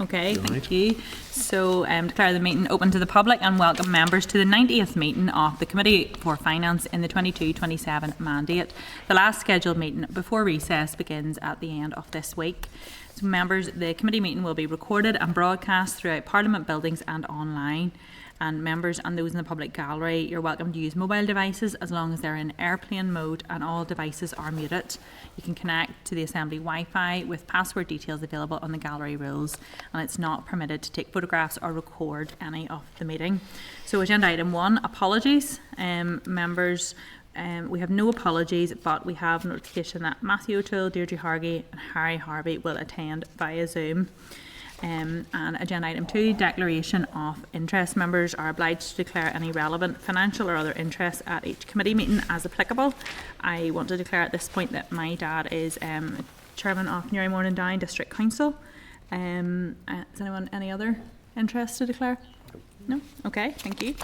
Okay, thank you. So declare the meeting open to the public and welcome members to the 90th meeting of the Committee for Finance in the 22-27 mandate. The last scheduled meeting before recess begins at the end of this week. So members, the committee meeting will be recorded and broadcast throughout Parliament buildings and online. And members and those in the public gallery, you're welcome to use mobile devices as long as they're in airplane mode and all devices are muted. You can connect to the Assembly Wi-Fi with password details available on the gallery rules, and it's not permitted to take photographs or record any of the meeting. So agenda item 1, apologies. Members, we have no apologies, but we have notification that Matthew O'Toole, Deirdre Hargey and Harry Harvey will attend via Zoom. And agenda item 2, declaration of interest. Members are obliged to declare any relevant financial or other interests at each committee meeting as applicable. I want to declare at this point that my dad is chairman of Newry Morning Down District Council. Is anyone any other interest to declare? No? Okay, thank you.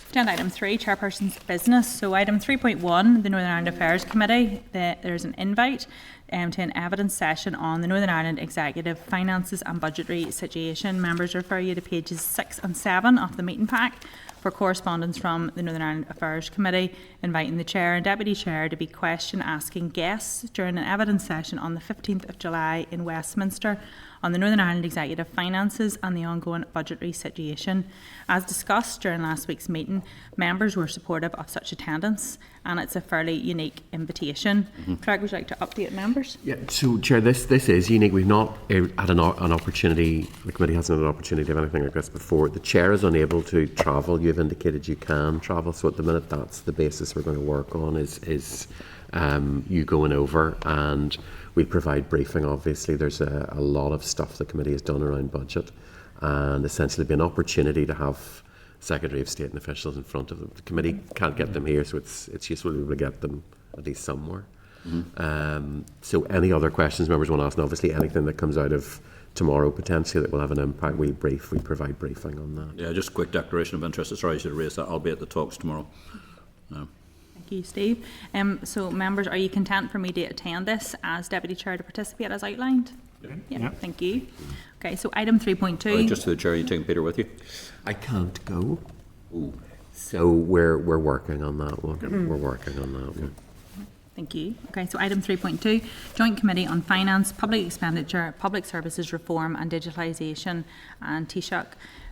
Agenda item 3, chairperson's business. So item 3.1, the Northern Ireland Affairs Committee, there's an invite to an evidence session on the Northern Ireland Executive Finances and Budgetary Situation. Members refer you to pages 6 and 7 of the meeting pack for correspondence from the Northern Ireland Affairs Committee inviting the Chair and Deputy Chair to be question asking guests during an evidence session on the 15th of July in Westminster on the Northern Ireland Executive Finances and the ongoing budgetary situation. As discussed during last week's meeting, members were supportive of such attendance, and it's a fairly unique invitation. Craig, would you like to update members? Yeah, so Chair, this is unique. We've not had an opportunity, the committee hasn't had an opportunity to have anything like this before. The Chair is unable to travel. You've indicated you can travel, so at the minute that's the basis we're going to work on is you going over, and we provide briefing. Obviously there's a lot of stuff the committee has done around budget, and essentially be an opportunity to have Secretary of State and officials in front of them. The committee can't get them here, so it's useful to be able to get them at least somewhere. So any other questions members want to ask, and obviously anything that comes out of tomorrow potentially that will have an impact, we provide briefing on that. Yeah, just a quick declaration of interest. Sorry, I should have raised that. I'll be at the talks tomorrow. Thank you, Steve. So members, are you content for me to attend this as Deputy Chair to participate as outlined? Yeah. Thank you. Okay, so item 3.2. Just to the Chair, you taking Peter with you? I can't go. Ooh. So we're working on that one. We're working on that one. Thank you. Okay, so item 3.2, Joint Committee on Finance, Public Expenditure, Public Services Reform and Digitalisation, and Taoiseach.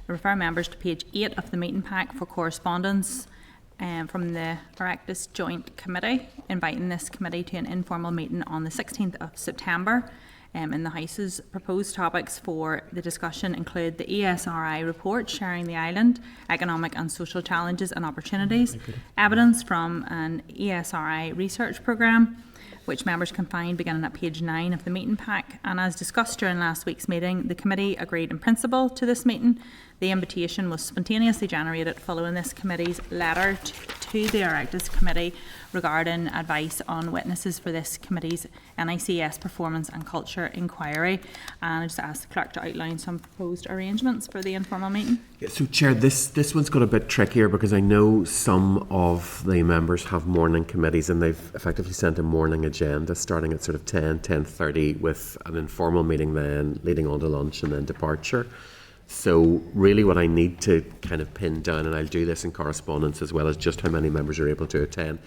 Refer members to page 8 of the meeting pack for correspondence from the Oireachtas Joint Committee, inviting this committee to an informal meeting on the 16th of September. In the House's proposed topics for the discussion include the ESRI report, Sharing the Island, Economic and Social Challenges and Opportunities, evidence from an ESRI research programme, which members can find beginning at page 9 of the meeting pack. And as discussed during last week's meeting, the committee agreed in principle to this meeting. The invitation was spontaneously generated following this committee's letter to the Oireachtas Committee regarding advice on witnesses for this committee's NICS Performance and Culture Inquiry. And I just asked the clerk to outline some proposed arrangements for the informal meeting. Yeah, so Chair, this one's got a bit trickier because I know some of the members have morning committees and they've effectively sent a morning agenda starting at sort of 10:30 with an informal meeting then leading on to lunch and then departure. So really what I need to kind of pin down, and I'll do this in correspondence as well as just how many members are able to attend.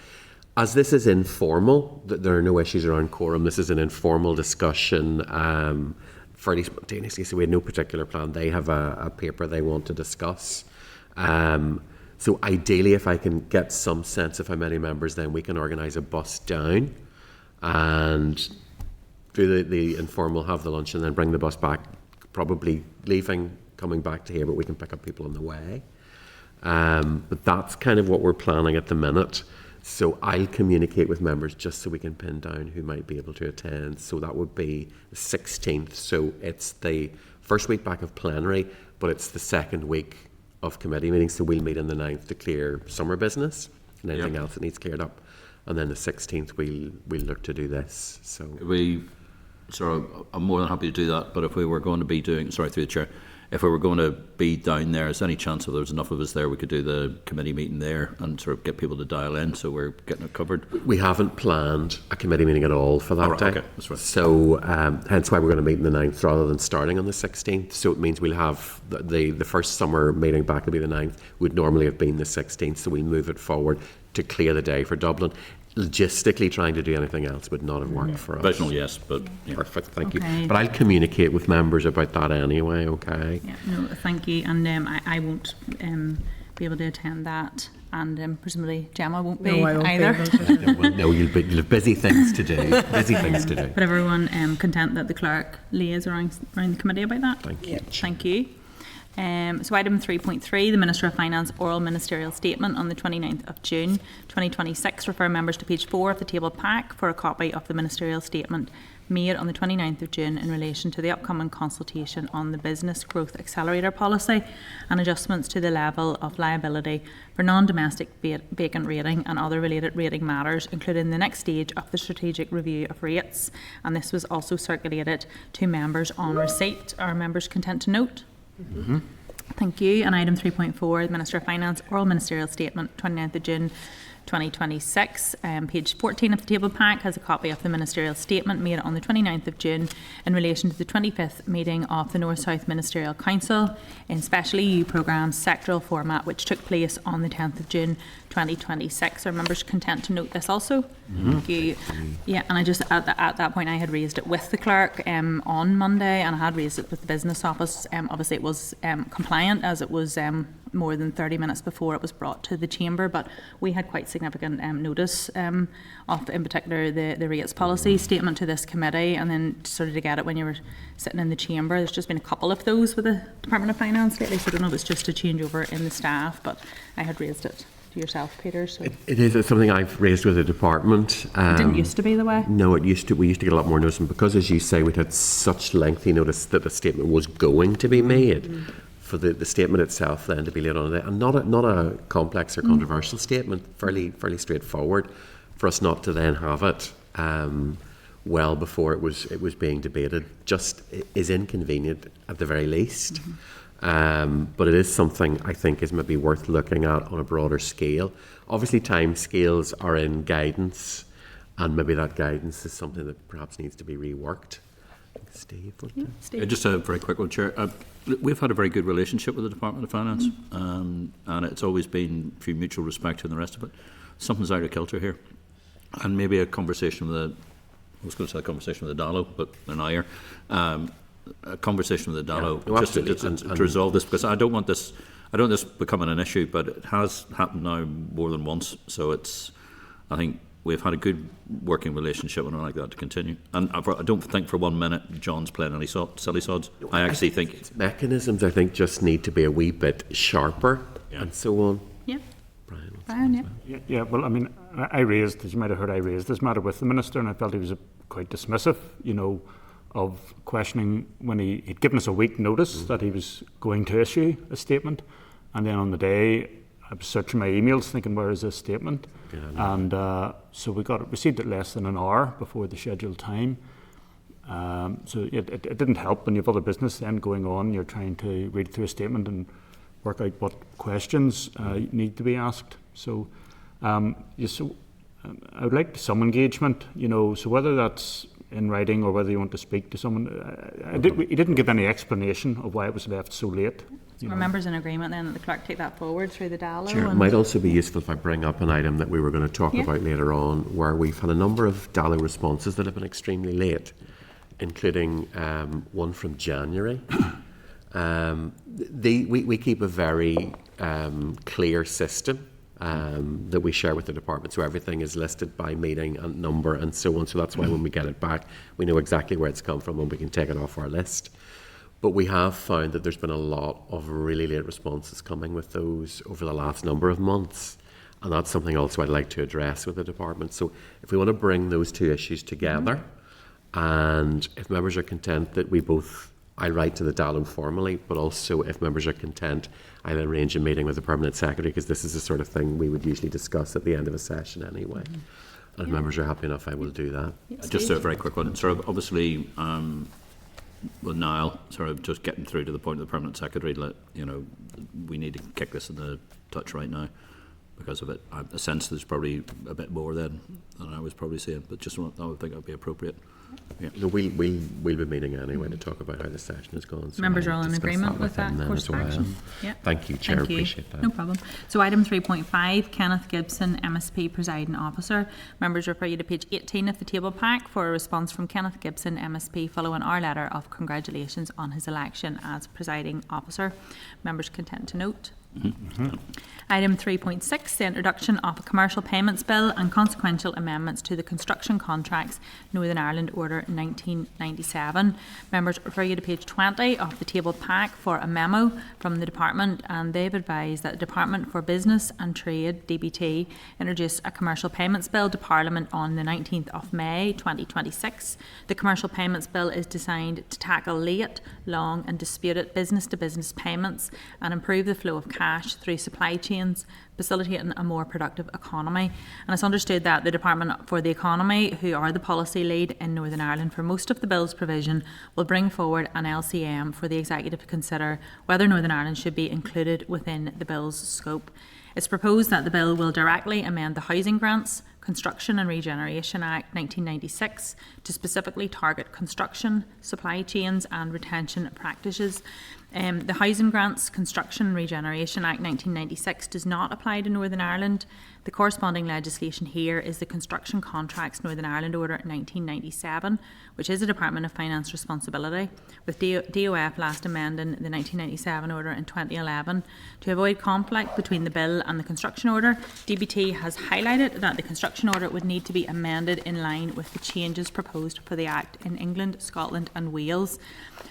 As this is informal, there are no issues around quorum. This is an informal discussion, fairly spontaneously, so we had no particular plan. They have a paper they want to discuss. So ideally, if I can get some sense of how many members, then we can organise a bus down and do the informal, have the lunch, and then bring the bus back, probably leaving, coming back to here, but we can pick up people on the way. But that's kind of what we're planning at the minute. So I'll communicate with members just so we can pin down who might be able to attend. So that would be the 16th. So it's the first week back of plenary, but it's the second week of committee meetings. So we'll meet on the 9th to clear summer business and anything else that needs cleared up. And then the 16th we'll look to do this. So I'm more than happy to do that. But if we were going to be doing, sorry, through the Chair, if we were going to be down there, is there any chance if there was enough of us there, we could do the committee meeting there and sort of get people to dial in so we're getting it covered? We haven't planned a committee meeting at all for that All right, day. okay, that's right. So hence why we're going to meet on the 9th rather than starting on the 16th. So it means we'll have the first summer meeting back will be the 9th, would normally have been the 16th. So we'll move it forward to clear the day for Dublin. Logistically, trying to do anything else would not have worked for us. Provisional, yes, but yeah. Perfect, thank Okay. you. But I'll communicate with members about that anyway, okay? Yeah, no, thank you. And I won't be able to attend that. And presumably Gemma won't be I won't be either. able to. No, you'll have busy things to do. Busy things to do. But everyone content that the clerk liaises around the committee about that? Thank you. Thank you. So item 3.3, the Minister of Finance oral ministerial statement on the 29th of June 2026. Refer members to page 4 of the table pack for a copy of the ministerial statement made on the 29th of June in relation to the upcoming consultation on the Business Growth Accelerator policy and adjustments to the level of liability for non-domestic vacant rating and other related rating matters, including the next stage of the strategic review of rates. And this was also circulated to members on receipt. Are members content to note? Mm-hmm. Thank you. And item 3.4, the Minister of Finance oral ministerial statement, 29th of June 2026. Page 14 of the table pack has a copy of the ministerial statement made on the 29th of June in relation to the 25th meeting of the North-South Ministerial Council in Special EU Programmes sectoral format, which took place on the 10th of June 2026. Are members content to note this also? Mm-hmm. Thank you. Yeah, and I just at that point I had raised it with the clerk on Monday, and I had raised it with the business office. Obviously it was compliant as it was more than 30 minutes before it was brought to the chamber, but we had quite significant notice of, in particular, the rates policy statement to this committee, and then sort of to get it when you were sitting in the chamber. There's just been a couple of those with the Department of Finance lately, so I don't know if it's just a changeover in the staff, but I had raised it to yourself, Peter. So It is something I've raised with the department. it didn't used to be the way. No, we used to get a lot more notice, and because, as you say, we'd had such lengthy notice that the statement was going to be made. For the statement itself then to be laid on it, and not a complex or controversial statement, fairly straightforward, for us not to then have it well before it was being debated, just is inconvenient at the very least. But it is something I think is maybe worth looking at on a broader scale. Obviously, time scales are in guidance, and maybe that guidance is something that perhaps needs to be reworked. Steve, Steve. Just a very quick one, Chair. We've had a very good relationship with the Department of Finance, and it's always been through mutual respect and the rest of it. Something's out of kilter here, and maybe a conversation with I was going to say a conversation with the DALO, but they're not here. A conversation with the DALO just to resolve this, because I don't want this becoming an issue, but it has happened now more than once. So I think we've had a good working relationship, and I'd like that to continue. And I don't think for 1 minute John's playing any silly sods. I actually think mechanisms, I think, just need to be a wee bit sharper, and so on. Yeah. Brian, yeah. Yeah, well, I mean, I raised, as you might have heard, I raised this matter with the Minister, and I felt he was quite dismissive, of questioning when he'd given us a week notice that he was going to issue a statement, and then on the day I was searching my emails thinking, where is this statement? Yeah, and so we received it less than an hour before the scheduled time. So it didn't help when you have other business then going on. You're trying to read through a statement and work out what questions need to be asked. So, I would like some engagement, so whether that's in writing or whether you want to speak to someone. He didn't give any explanation of why it was left so late. Are members in agreement then that the clerk take that forward through the DALO? Sure. It might also be useful if I bring up an item that we were going to talk about later on, where we've had a number of DALO responses that have been extremely late, including one from January. We keep a very clear system that we share with the department, so everything is listed by meeting and number and so on, so that's why when we get it back we know exactly where it's come from and we can take it off our list. But we have found that there's been a lot of really late responses coming with those over the last number of months, and that's something also I'd like to address with the department. So if we want to bring those two issues together, and if members are content that I write to the DALO formally, but also if members are content, I'll arrange a meeting with the Permanent Secretary, because this is the sort of thing we would usually discuss at the end of a session anyway. And if members are happy enough, I will do that. just a very quick one. Sort of obviously, with Niall, sort of just getting through to the point of the permanent secretary, we need to kick this in the touch right now because of it. I have a sense there's probably a bit more than I was probably saying, but I would think that would be appropriate. Yeah. No, we'll be meeting anyway to talk about how the session has gone. So Members are we'll all in discuss agreement with that them course as of well. action. Yeah. Thank you, Chair. Thank you. Appreciate that. No problem. So item 3.5, Kenneth Gibson, MSP Presiding Officer. Members refer you to page 18 of the table pack for a response from Kenneth Gibson, MSP, following our letter of congratulations on his election as Presiding Officer. Members content to note. Item 3.6, the introduction of a commercial payments bill and consequential amendments to the construction contracts Northern Ireland Order 1997. Members refer you to page 20 of the table pack for a memo from the department, and they've advised that the Department for Business and Trade, DBT, introduced a commercial payments bill to Parliament on the 19th of May 2026. The commercial payments bill is designed to tackle late, long and disputed business-to-business payments and improve the flow of cash through supply chains, facilitating a more productive economy. And it's understood that the Department for the Economy, who are the policy lead in Northern Ireland for most of the bill's provision, will bring forward an LCM for the Executive to consider whether Northern Ireland should be included within the bill's scope. It's proposed that the bill will directly amend the Housing Grants, Construction and Regeneration Act 1996 to specifically target construction, supply chains and retention practices. The Housing Grants, Construction and Regeneration Act 1996 does not apply to Northern Ireland. The corresponding legislation here is the Construction Contracts Northern Ireland Order 1997, which is a Department of Finance responsibility, with DoF last amending the 1997 order in 2011. To avoid conflict between the bill and the construction order, DBT has highlighted that the construction order would need to be amended in line with the changes proposed for the Act in England, Scotland and Wales.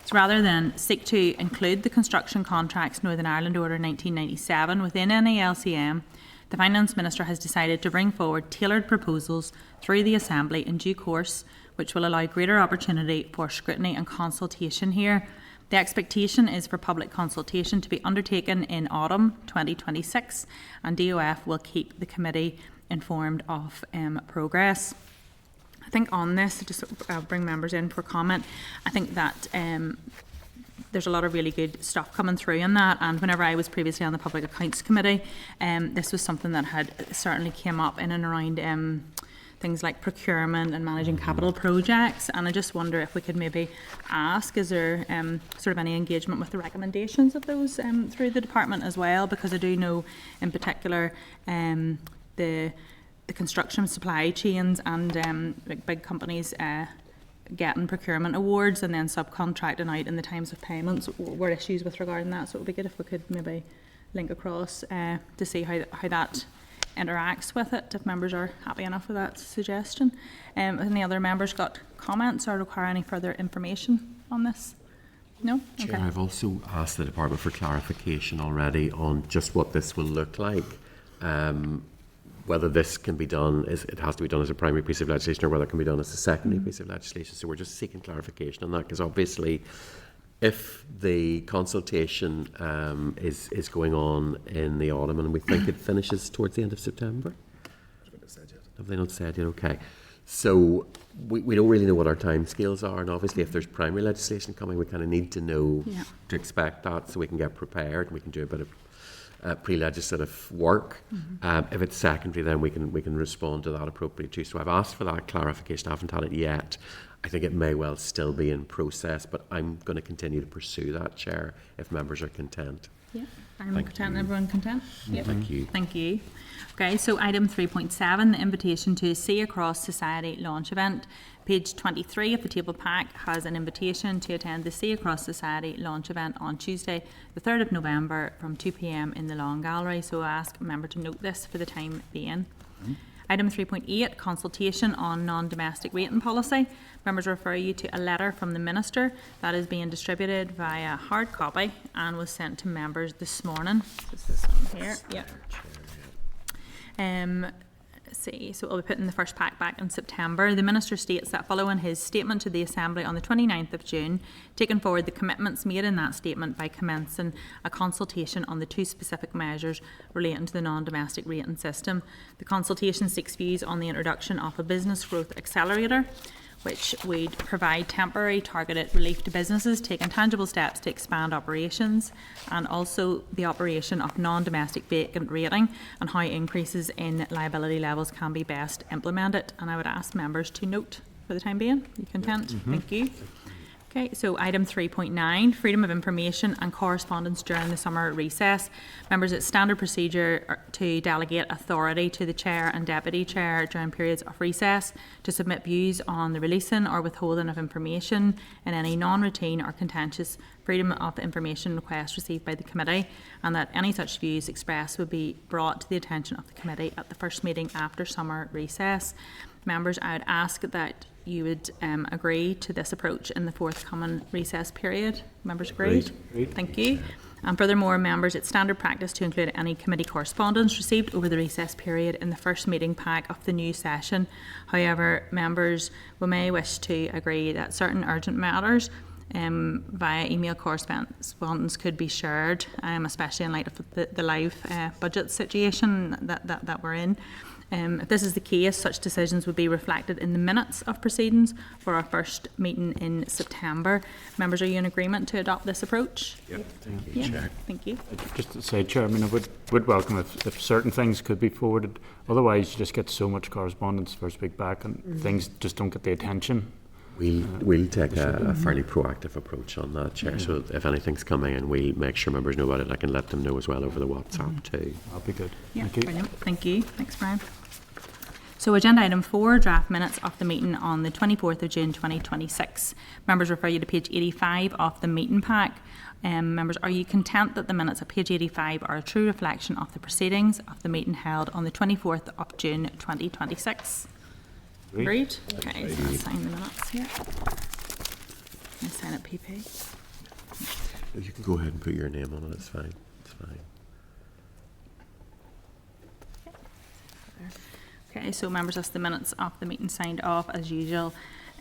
So rather than seek to include the Construction Contracts Northern Ireland Order 1997 within any LCM, the Finance Minister has decided to bring forward tailored proposals through the Assembly in due course, which will allow greater opportunity for scrutiny and consultation here. The expectation is for public consultation to be undertaken in autumn 2026, and DoF will keep the committee informed of progress. I think on this, just bring members in for comment, I think that there's a lot of really good stuff coming through in that, and whenever I was previously on the Public Accounts Committee, this was something that had certainly came up in and around things like procurement and managing capital projects, and I just wonder if we could maybe ask, is there sort of any engagement with the recommendations of those through the department as well, because I do know in particular the construction supply chains and like big companies getting procurement awards and then subcontracting out in the times of payments were issues with regarding that. So it would be good if we could maybe link across to see how that interacts with it, if members are happy enough with that suggestion. Any other members got comments or require any further information on this? No? Chair, Okay. I've also asked the Department for clarification already on just what this will look like. Whether this can be done, it has to be done as a primary piece of legislation, or whether it can be done as a secondary piece of legislation. So we're just seeking clarification on that, because obviously if the consultation is going on in the autumn, and we think it finishes towards the end of September? Have they not said yet? Okay. So we don't really know what our timescales are, and obviously if there's primary legislation coming, we kind of need to know to expect that, so we can get prepared and we can do a bit of pre-legislative work. If it's secondary, then we can respond to that appropriately too. So I've asked for that clarification. I haven't had it yet. I think it may well still be in process, but I'm going to continue to pursue that, Chair, if members are content. Yeah, I'm Thank content. you. Everyone content? Yep. Thank you. Thank you. Okay, so item 3.7, the invitation to See Across Society launch event. Page 23 of the table pack has an invitation to attend the See Across Society launch event on Tuesday, the 3rd of November from 2 p.m. in the Long Gallery. So I ask a member to note this for the time being. Item 3.8, consultation on non-domestic rating policy. Members refer you to a letter from the Minister that is being distributed via hard copy and was sent to members this morning. This is on here. Yep. Let's see, so we'll be putting the first pack back in September. The Minister states that following his statement to the Assembly on the 29th of June, taking forward the commitments made in that statement by commencing a consultation on the two specific measures relating to the non-domestic rating system. The consultation seeks views on the introduction of a business growth accelerator, which would provide temporary targeted relief to businesses taking tangible steps to expand operations, and also the operation of non-domestic vacant rating and how increases in liability levels can be best implemented. And I would ask members to note for the time being. You content? Thank you. Okay, so item 3.9, freedom of information and correspondence during the summer recess. Members, it's standard procedure to delegate authority to the Chair and Deputy Chair during periods of recess to submit views on the releasing or withholding of information in any non-routine or contentious freedom of information request received by the committee, and that any such views expressed would be brought to the attention of the committee at the first meeting after summer recess. Members, I would ask that you would agree to this approach in the forthcoming recess period. Members agreed? Agreed. Thank you. And furthermore, members, it's standard practice to include any committee correspondence received over the recess period in the first meeting pack of the new session. However, members, we may wish to agree that certain urgent matters via email correspondence could be shared, especially in light of the live budget situation that we're in. If this is the case, such decisions would be reflected in the minutes of proceedings for our first meeting in September. Members, are you in agreement to adopt this approach? Yep. Thank you, Chair. Thank you. Just to say, Chair, I mean, I would welcome if certain things could be forwarded. Otherwise, you just get so much correspondence first week back and things just don't get the attention. We'll take a fairly proactive approach on that, Chair. So if anything's coming in, we'll make sure members know about it. I can let them know as well over the WhatsApp too. That'll be good. Yeah, Thank you. brilliant. Thank you. Thanks, Brian. So agenda item 4, draft minutes of the meeting on the 24th of June 2026. Members, refer you to page 85 of the meeting pack. Members, are you content that the minutes at page 85 are a true reflection of the proceedings of the meeting held on the 24th of June 2026? Agreed? Okay, so I'll sign the minutes here. I sign at PP. You can go ahead and put your name on it. It's fine. It's fine. Okay, so members, that's the minutes of the meeting signed off as usual.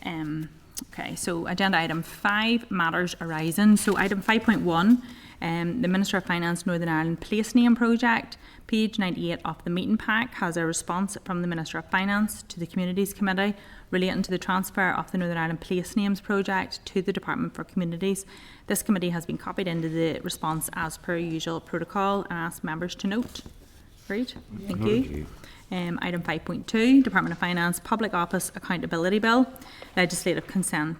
Okay, so agenda item 5, matters arising. So item 5.1, the Minister of Finance Northern Ireland Place Name Project, page 98 of the meeting pack, has a response from the Minister of Finance to the Communities Committee relating to the transfer of the Northern Ireland Place Names Project to the Department for Communities. This committee has been copied into the response as per usual protocol and ask members to note. Agreed? Thank you. Item 5.2, Department of Finance Public Office Accountability Bill, Legislative Consent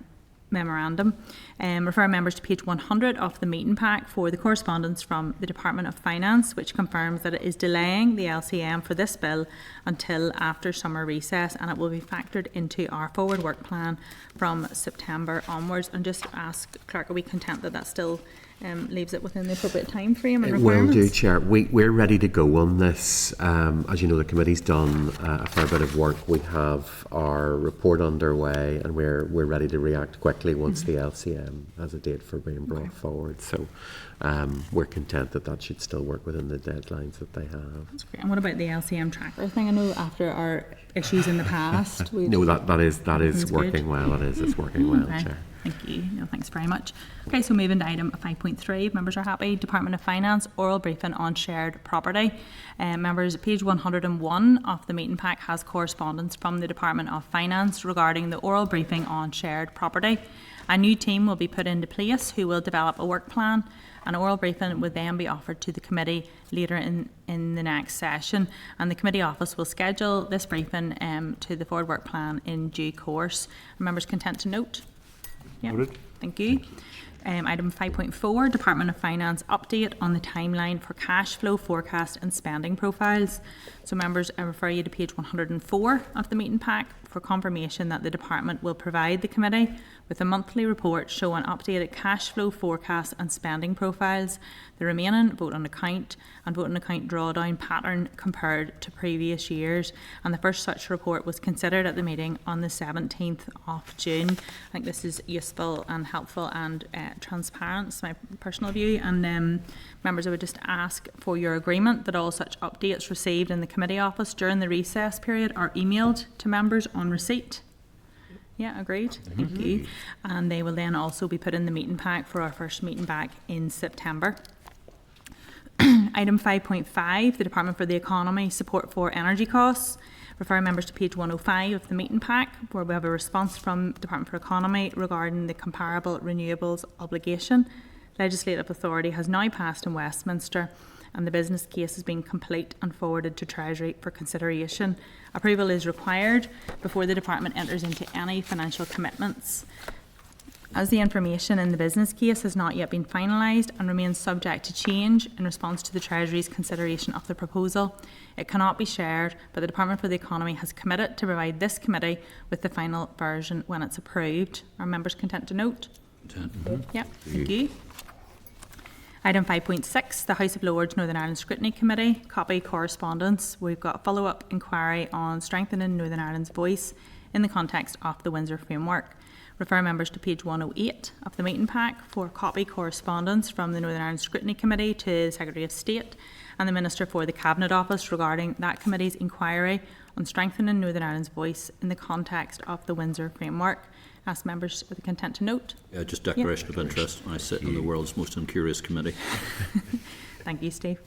Memorandum. Refer members to page 100 of the meeting pack for the correspondence from the Department of Finance, which confirms that it is delaying the LCM for this bill until after summer recess, and it will be factored into our forward work plan from September onwards. And just ask Clerk, are we content that that still leaves it within the appropriate time frame and requirements? Will do, Chair. We're ready to go on this. As you know, the committee's done a fair bit of work. We have our report underway, and we're ready to react quickly once the LCM has a date for being brought forward. So we're content that that should still work within the deadlines that they have. That's great. And what about the LCM tracker thing? I know after our issues in the past, No, that is working good. well. It's working well, Okay. Chair. Thank you. No, thanks very much. Okay, so moving to item 5.3, if members are happy, Department of Finance oral briefing on shared property. Members, page 101 of the meeting pack has correspondence from the Department of Finance regarding the oral briefing on shared property. A new team will be put into place who will develop a work plan. An oral briefing would then be offered to the committee later in the next session, and the committee office will schedule this briefing to the forward work plan in due course. Are members content to note? Yeah, Noted. thank you. Item 5.4, Department of Finance update on the timeline for cash flow forecast and spending profiles. So members, I refer you to page 104 of the meeting pack for confirmation that the department will provide the committee with a monthly report showing updated cash flow forecast and spending profiles, the remaining vote on account and vote on account drawdown pattern compared to previous years. And the first such report was considered at the meeting on the 17th of June. I think this is useful and helpful and transparent, it's my personal view. And members, I would just ask for your agreement that all such updates received in the committee office during the recess period are emailed to members on receipt. Yeah, agreed. Thank you. And they will then also be put in the meeting pack for our first meeting back in September. Item 5.5, the Department for the Economy Support for Energy Costs. Refer members to page 105 of the meeting pack, where we have a response from Department for Economy regarding the comparable renewables obligation. Legislative authority has now passed in Westminster, and the business case has been complete and forwarded to Treasury for consideration. Approval is required before the Department enters into any financial commitments. As the information in the business case has not yet been finalised and remains subject to change in response to the Treasury's consideration of the proposal, it cannot be shared, but the Department for the Economy has committed to provide this committee with the final version when it's approved. Are members content to note? Yep, thank you. Item 5.6, the House of Lords Northern Ireland Scrutiny Committee, copy correspondence. We've got a follow-up inquiry on strengthening Northern Ireland's voice in the context of the Windsor Framework. Refer members to page 108 of the meeting pack for copy correspondence from the Northern Ireland Scrutiny Committee to the Secretary of State and the Minister for the Cabinet Office regarding that committee's inquiry on strengthening Northern Ireland's voice in the context of the Windsor Framework. Ask members are they content to note. Yeah, just declaration of interest. I sit in the world's most incurious committee. Thank you, Steve.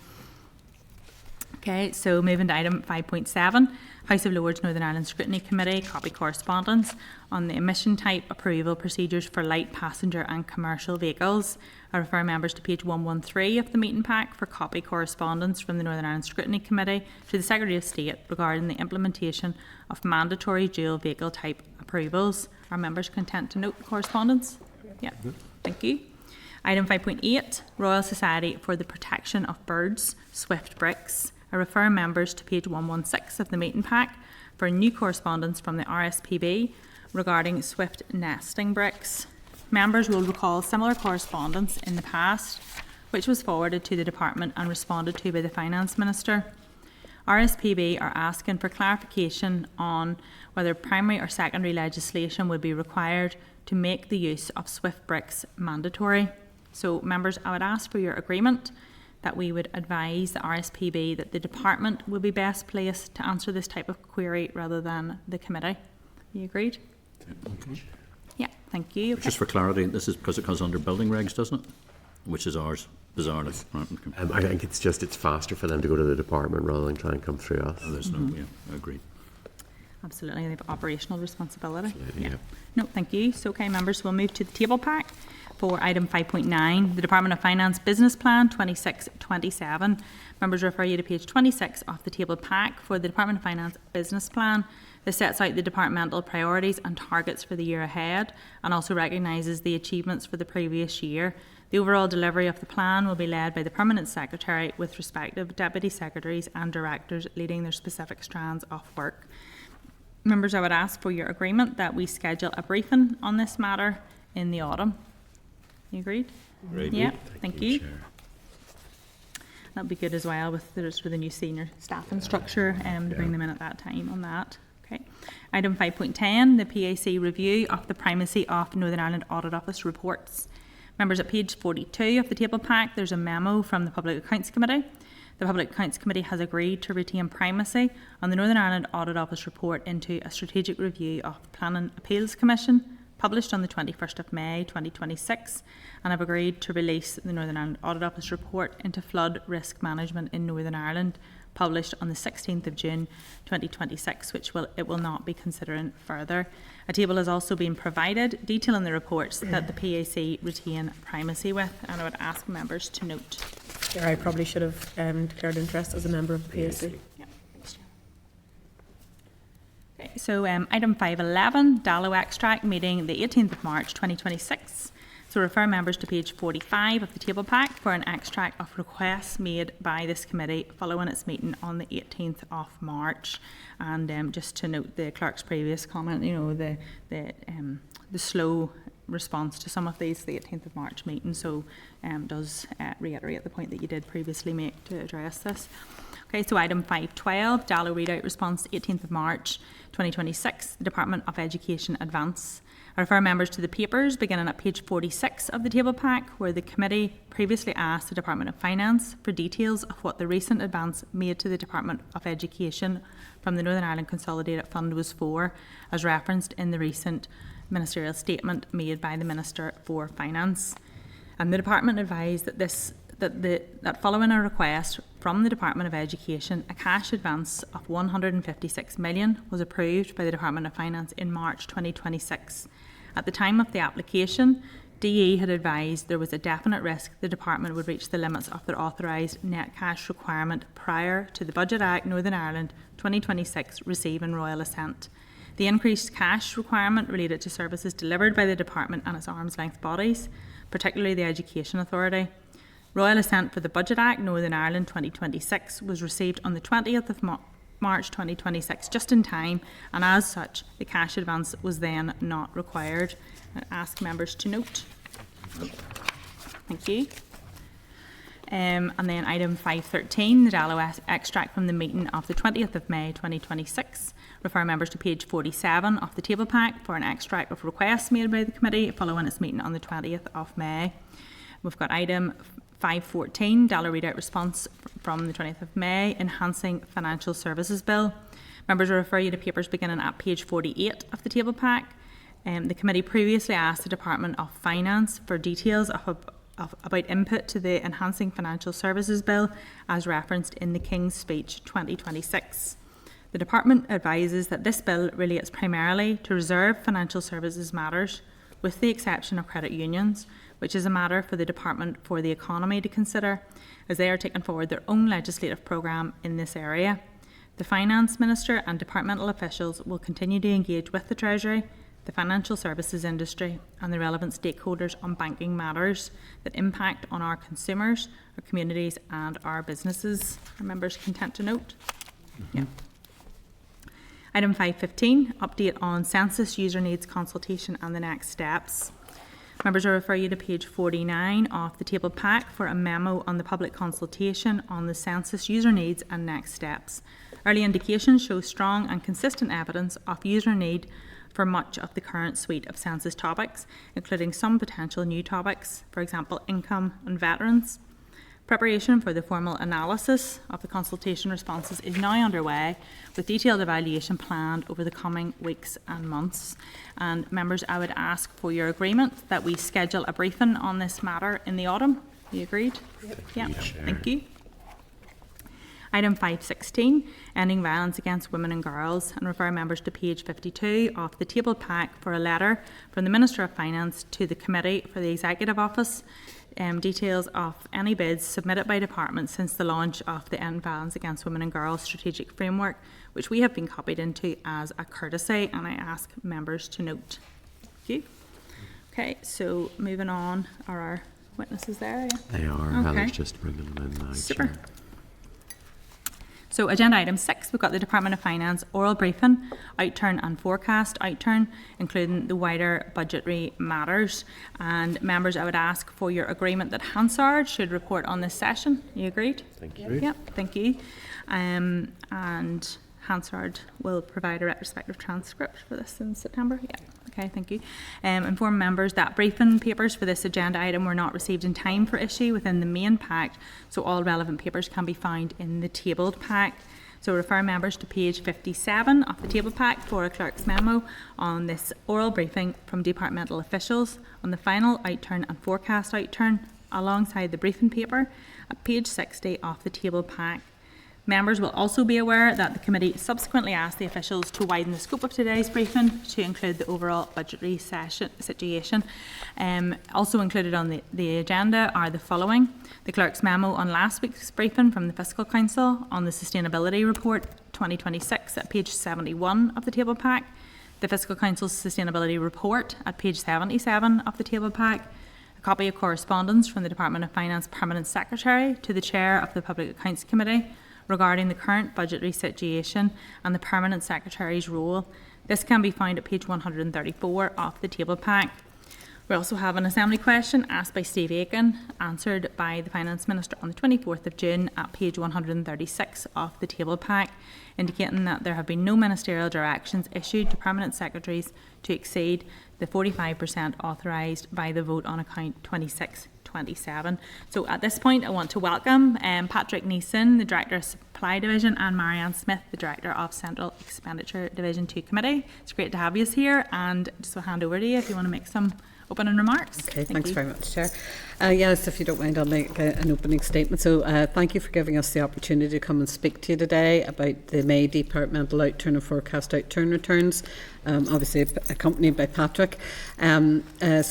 Okay, so moving to item 5.7, House of Lords Northern Ireland Scrutiny Committee, copy correspondence on the emission type approval procedures for light passenger and commercial vehicles. I refer members to page 113 of the meeting pack for copy correspondence from the Northern Ireland Scrutiny Committee to the Secretary of State regarding the implementation of mandatory dual vehicle type approvals. Are members content to note the correspondence? Yeah, thank you. Item 5.8, Royal Society for the Protection of Birds, Swift Bricks. I refer members to page 116 of the meeting pack for new correspondence from the RSPB regarding swift nesting bricks. Members will recall similar correspondence in the past, which was forwarded to the Department and responded to by the Finance Minister. RSPB are asking for clarification on whether primary or secondary legislation would be required to make the use of swift bricks mandatory. So, members, I would ask for your agreement that we would advise the RSPB that the Department would be best placed to answer this type of query rather than the committee. You agreed? Okay. Yeah, thank you. Okay. Just for clarity, this is because it comes under building regs, doesn't it? Which is ours, bizarrely. Right, okay. I think it's faster for them to go to the department rather than try and come through us. Oh, there's no, yeah, I agree. Absolutely, they have operational responsibility. Absolutely, yeah. No, thank you. So, okay, members, we'll move to the table pack for item 5.9, the Department of Finance Business Plan 26-27. Members refer you to page 26 of the table pack for the Department of Finance Business Plan. This sets out the departmental priorities and targets for the year ahead and also recognises the achievements for the previous year. The overall delivery of the plan will be led by the Permanent Secretary with respective Deputy Secretaries and Directors leading their specific strands of work. Members, I would ask for your agreement that we schedule a briefing on this matter in the autumn. You agreed? Agreed. Yeah, thank you. Chair. That'd be good as well with the new senior staffing structure to bring them in at that time on that. Okay. Item 5.10, the PAC review of the primacy of Northern Ireland Audit Office reports. Members, at page 42 of the table pack, there's a memo from the Public Accounts Committee. The Public Accounts Committee has agreed to retain primacy on the Northern Ireland Audit Office report into a strategic review of the Planning Appeals Commission, published on the 21st of May 2026, and have agreed to release the Northern Ireland Audit Office report into flood risk management in Northern Ireland, published on the 16th of June 2026, which it will not be considering further. A table has also been provided detailing the reports that the PAC retain primacy with, and I would ask members to note. Chair, I probably should have declared interest as a member of the PAC. Yeah. Okay, so item 5.11, Dallow extract meeting the 18th of March 2026. So refer members to page 45 of the table pack for an extract of requests made by this committee following its meeting on the 18th of March. And just to note the clerk's previous comment, you know, the slow response to some of these, the 18th of March meeting, so does reiterate the point that you did previously make to address this. Okay, so item 5.12, Dallow readout response, 18th of March 2026, the Department of Education advance. I refer members to the papers beginning at page 46 of the table pack, where the committee previously asked the Department of Finance for details of what the recent advance made to the Department of Education from the Northern Ireland Consolidated Fund was for, as referenced in the recent ministerial statement made by the Minister for Finance. And the Department advised that following a request from the Department of Education, a cash advance of $156 million was approved by the Department of Finance in March 2026. At the time of the application, DE had advised there was a definite risk the department would reach the limits of their authorised net cash requirement prior to the Budget Act Northern Ireland 2026 receiving royal assent. The increased cash requirement related to services delivered by the department and its arm's length bodies, particularly the Education Authority. Royal assent for the Budget Act Northern Ireland 2026 was received on the 20th of March 2026, just in time, and as such, the cash advance was then not required. I ask members to note. Thank you. And then item 513, the Dallow extract from the meeting of the 20th of May 2026. Refer members to page 47 of the table pack for an extract of requests made by the committee following its meeting on the 20th of May. We've got item 514, Dallow readout response from the 20th of May, Enhancing Financial Services Bill. Members will refer you to papers beginning at page 48 of the table pack. The committee previously asked the Department of Finance for details about input to the Enhancing Financial Services Bill as referenced in the King's Speech 2026. The Department advises that this bill relates primarily to reserved financial services matters, with the exception of credit unions, which is a matter for the Department for the Economy to consider, as they are taking forward their own legislative programme in this area. The Finance Minister and departmental officials will continue to engage with the Treasury, the financial services industry and the relevant stakeholders on banking matters that impact on our consumers, our communities and our businesses. Are members content to note? Yeah. Item 515, update on census user needs consultation and the next steps. Members, I refer you to page 49 of the table pack for a memo on the public consultation on the census user needs and next steps. Early indications show strong and consistent evidence of user need for much of the current suite of census topics, including some potential new topics, for example, income and veterans. Preparation for the formal analysis of the consultation responses is now underway, with detailed evaluation planned over the coming weeks and months. And members, I would ask for your agreement that we schedule a briefing on this matter in the autumn. You agreed? Yep. Thank you. Item 516, ending violence against women and girls, and refer members to page 52 of the table pack for a letter from the Minister of Finance to the Committee for the Executive Office. Details of any bids submitted by departments since the launch of the End Violence Against Women and Girls strategic framework, which we have been copied into as a courtesy, and I ask members to note. Thank you. Okay, so moving on, are our witnesses there? Yeah? They are. Okay. Heather's just bringing them in now. Super. Chair. So agenda item 6, we've got the Department of Finance oral briefing, Outturn and Forecast Outturn, including the wider budgetary matters. And members, I would ask for your agreement that Hansard should report on this session. You agreed? Thank you. Yep, thank you. And Hansard will provide a retrospective transcript for this in September. Yeah. Okay, thank you. Inform members that briefing papers for this agenda item were not received in time for issue within the main pack, so all relevant papers can be found in the tabled pack. So refer members to page 57 of the table pack for a clerk's memo on this oral briefing from departmental officials on the final Outturn and Forecast Outturn alongside the briefing paper at page 60 of the table pack. Members will also be aware that the committee subsequently asked the officials to widen the scope of today's briefing to include the overall budgetary situation. Also included on the agenda are the following: the clerk's memo on last week's briefing from the Fiscal Council on the Sustainability Report 2026 at page 71 of the table pack, the Fiscal Council's Sustainability Report at page 77 of the table pack, a copy of correspondence from the Department of Finance Permanent Secretary to the Chair of the Public Accounts Committee regarding the current budgetary situation and the Permanent Secretary's role. This can be found at page 134 of the table pack. We also have an Assembly question asked by Steve Aiken, answered by the Finance Minister on the 24th of June at page 136 of the table pack, indicating that there have been no ministerial directions issued to Permanent Secretaries to exceed the 45% authorised by the vote on account 2627. So at this point, I want to welcome Patrick Neeson, the Director of Supply Division, and Maryann Smith, the Director of Central Expenditure Division to Committee. It's great to have you here, and just I'll hand over to you if you want to make some opening remarks. Okay, Thank thanks you. very much, Chair. Yes, if you don't mind, I'll make an opening statement. So thank you for giving us the opportunity to come and speak to you today about the May departmental Outturn and Forecast Outturn returns, obviously accompanied by Patrick. So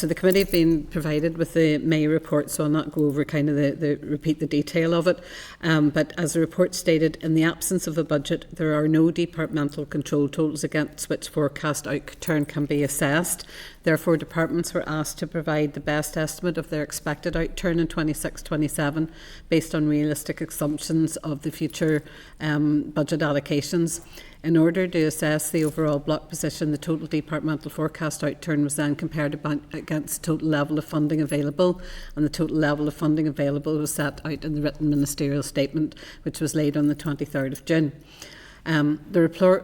the committee have been provided with the May report, so I'll not go over kind of repeat the detail of it. But as the report stated, in the absence of a budget, there are no departmental control totals against which forecast outturn can be assessed. Therefore, departments were asked to provide the best estimate of their expected outturn in 26-27 based on realistic assumptions of the future budget allocations. In order to assess the overall block position, the total departmental forecast outturn was then compared against the total level of funding available, and the total level of funding available was set out in the written ministerial statement, which was laid on the 23rd of June. The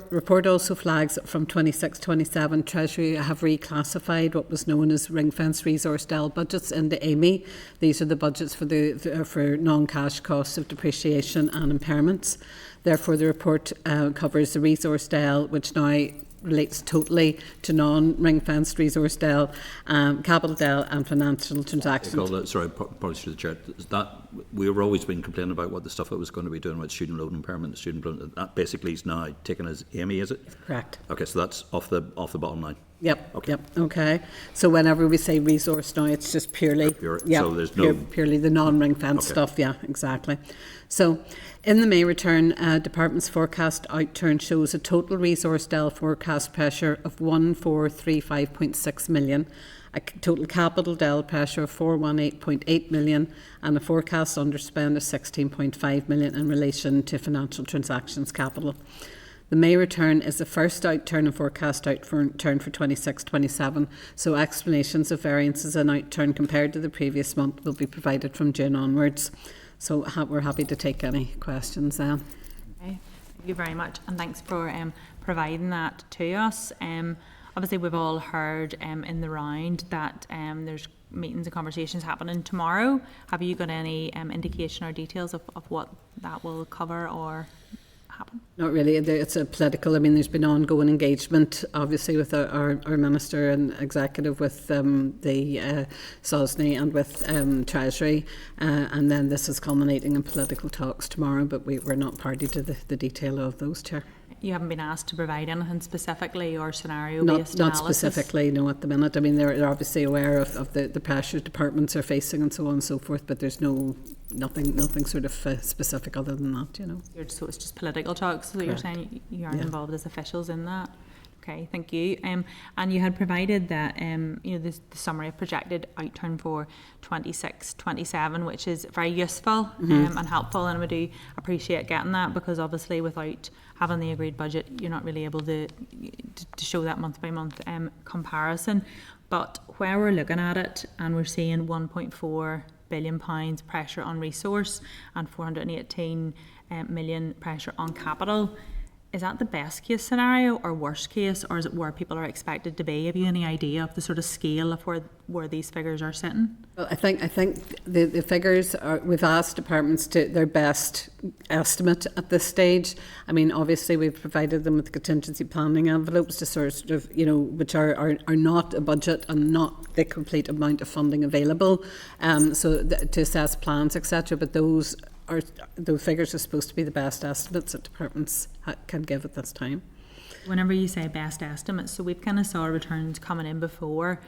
report also flags that from 26-27, Treasury have reclassified what was known as ring-fence resource DEL budgets into AMI. These are the budgets for non-cash costs of depreciation and impairments. Therefore, the report covers the resource DEL, which now relates totally to non-ring-fenced resource DEL, capital DEL and financial transactions. Sorry, apologies to the Chair. We were always been complaining about what the stuff it was going to be doing with student loan impairment and student loan. That basically is now taken as AMI, is it? Correct. Okay, so that's off the bottom line. Yep. Okay. Yep. Okay. So whenever we say resource now, it's just purely so there's no purely the non-ring fence stuff. Yeah, exactly. So in the May return, department's forecast outturn shows a total resource DEL forecast pressure of 1435.6 million, a total capital DEL pressure of 418.8 million, and a forecast underspend of 16.5 million in relation to financial transactions capital. The May return is the first outturn and forecast outturn for 26-27, so explanations of variances in outturn compared to the previous month will be provided from June onwards. So we're happy to take any questions then. Okay. Thank you very much, and thanks for providing that to us. Obviously, we've all heard in the round that there's meetings and conversations happening tomorrow. Have you got any indication or details of what that will cover or happen? Not really. It's a political. I mean, there's been ongoing engagement, obviously, with our minister and executive, with the SOSNI and with Treasury, and then this is culminating in political talks tomorrow. But we're not party to the detail of those, Chair. You haven't been asked to provide anything specifically or scenario-based Not analysis? specifically, no, at the minute. I mean, they're obviously aware of the pressures departments are facing and so on and so forth, but there's nothing sort of specific other than that, you know. So it's just political talks, so you're saying you aren't involved as officials in that? Okay, thank you. And you had provided that the summary of projected outturn for 26-27, which is very useful and helpful, and we do appreciate getting that, because obviously without having the agreed budget, you're not really able to show that month by month comparison. But where we're looking at it, and we're seeing £1.4 billion pressure on resource and 418 million pressure on capital. Is that the best case scenario or worst case, or is it where people are expected to be? Have you any idea of the sort of scale of where these figures are sitting? Well, I think the figures are, we've asked departments to their best estimate at this stage. I mean, obviously we've provided them with contingency planning envelopes to sort of, which are not a budget and not the complete amount of funding available, to assess plans, etc. But those figures are supposed to be the best estimates that departments can give at this time. Whenever you say best estimates, so we've kind of saw returns coming in before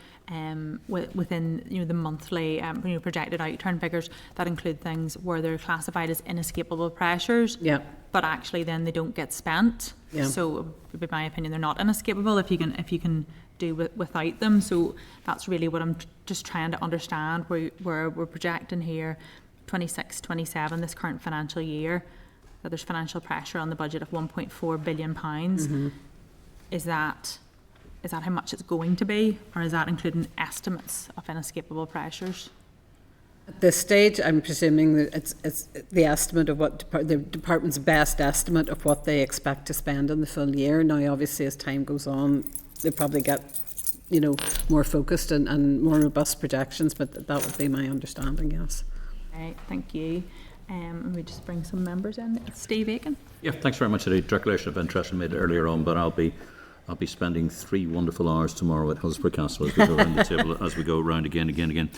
within the monthly projected outturn figures that include things where they're classified as inescapable pressures, but actually then they don't get spent. So in my opinion, they're not inescapable if you can do without them. So that's really what I'm just trying to understand, where we're projecting here 26-27, this current financial year, that there's financial pressure on the budget of £1.4 billion. Is that how much it's going to be, or is that including estimates of inescapable pressures? At this stage, I'm presuming that it's the estimate of what the department's best estimate of what they expect to spend in the full year. Now, obviously, as time goes on, they probably get more focused and more robust projections, but that would be my understanding, yes. Right, thank you. And we just bring some members in. Steve Aiken. Yeah, thanks very much. A declaration of interest I made earlier on, but I'll be I'll be spending 3 wonderful hours tomorrow at Hillsborough Castle as we go around the table, as we go around again.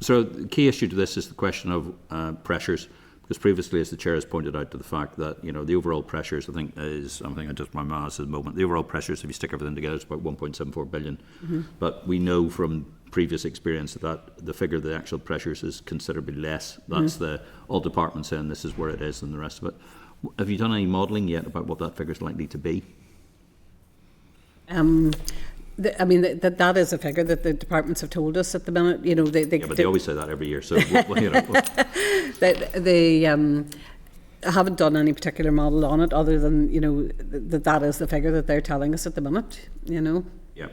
So the key issue to this is the question of pressures, because previously, as the chair has pointed out, to the fact that the overall pressures, I think I just my maths at the moment. The overall pressures, if you stick everything together, is about 1.74 billion. But we know from previous experience that the figure of the actual pressures is considerably less. That's the all departments saying this is where it is, and the rest of it. Have you done any modelling yet about what that figure is likely to be? That is a figure that the departments have told us at the minute. But they always say that every year. So they haven't done any particular model on it, other than that is the figure that they're telling us at the minute. Yeah,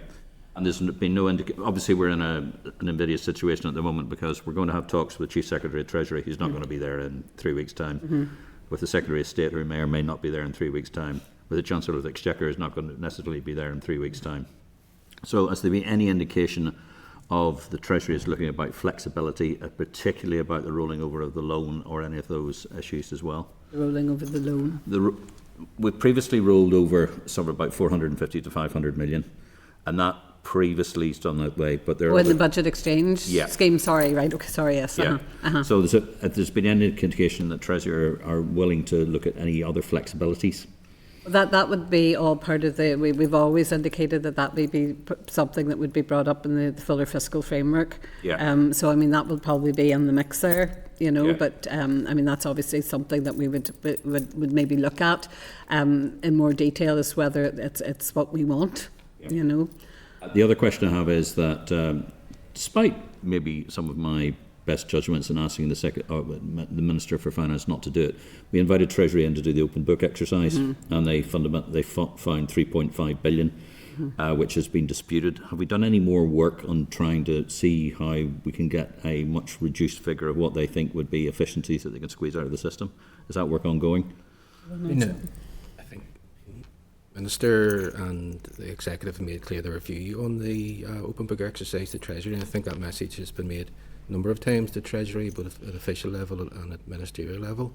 and there's been no obviously we're in an invidious situation at the moment, because we're going to have talks with the Chief Secretary of Treasury, who's not going to be there in 3 weeks' time, with the Secretary of State, who may or may not be there in 3 weeks' time, with the Chancellor of the Exchequer, who's not going to necessarily be there in 3 weeks' time. So has there been any indication of the Treasury is looking about flexibility, particularly about the rolling over of the loan, or any of those issues as well? The rolling over the loan. We previously rolled over somewhere about 450 to 500 million, and that previously is done that way. But there in the budget exchange scheme. Sorry, right? Okay, sorry. Yes. Yeah. So there's been any indication that Treasury are willing to look at any other flexibilities? That would be all part of we've always indicated that may be something that would be brought up in the fuller fiscal framework. Yeah. So that would probably be in the mix there, Yeah. But that's obviously something that we would maybe look at in more detail, as whether it's what we want. Yeah. The other question I have is that despite maybe some of my best judgments in asking the Minister for Finance not to do it, we invited Treasury in to do the open book exercise, and they found 3.5 billion, which has been disputed. Have we done any more work on trying to see how we can get a much reduced figure of what they think would be efficiencies that they can squeeze out of the system? Is that work ongoing? No. I think Minister and the Executive have made clear their view on the open book exercise to Treasury, and I think that message has been made a number of times to Treasury, both at official level and at ministerial level.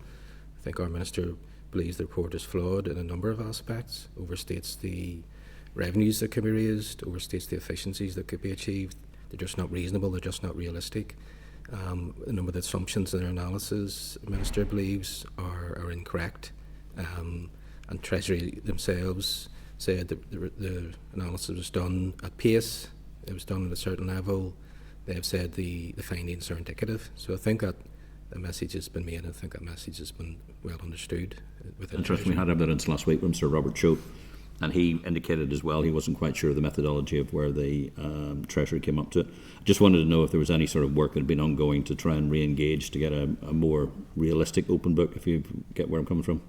I think our Minister believes the report is flawed in a number of aspects, overstates the revenues that can be raised, overstates the efficiencies that could be achieved. They're just not reasonable, they're just not realistic. A number of the assumptions in their analysis, the Minister believes, are incorrect. And Treasury themselves said that the analysis was done at pace, it was done at a certain level. They have said the findings are indicative. So I think that the message has been made, and I think that message has been well understood within Interesting. We had evidence last week from Sir Robert Choate, and he indicated as well he wasn't quite sure of the methodology of where the Treasury came up to it. Just wanted to know if there was any sort of work that had been ongoing to try and re-engage to get a more realistic open book, if you get where I'm coming from.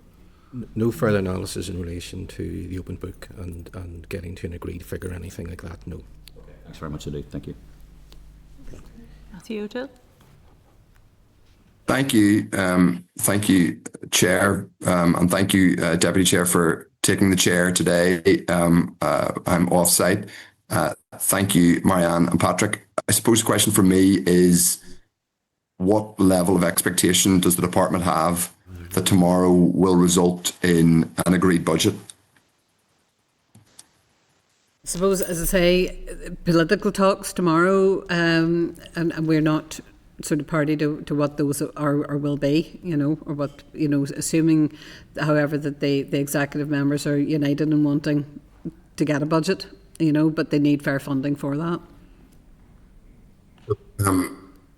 No further analysis in relation to the open book and getting to an agreed figure, anything like that, no. Okay. Thanks very much indeed. Thank you. Matthew O'Toole. Thank you, Chair, and thank you, Deputy Chair, for taking the chair today. I'm off-site. Thank you, Maryann and Patrick. I suppose the question for me is, what level of expectation does the department have that tomorrow will result in an agreed budget? I suppose, as I say, political talks tomorrow, and we're not sort of party to what those are or will be, or what, assuming, however, that the executive members are united in wanting to get a budget, but they need fair funding for that.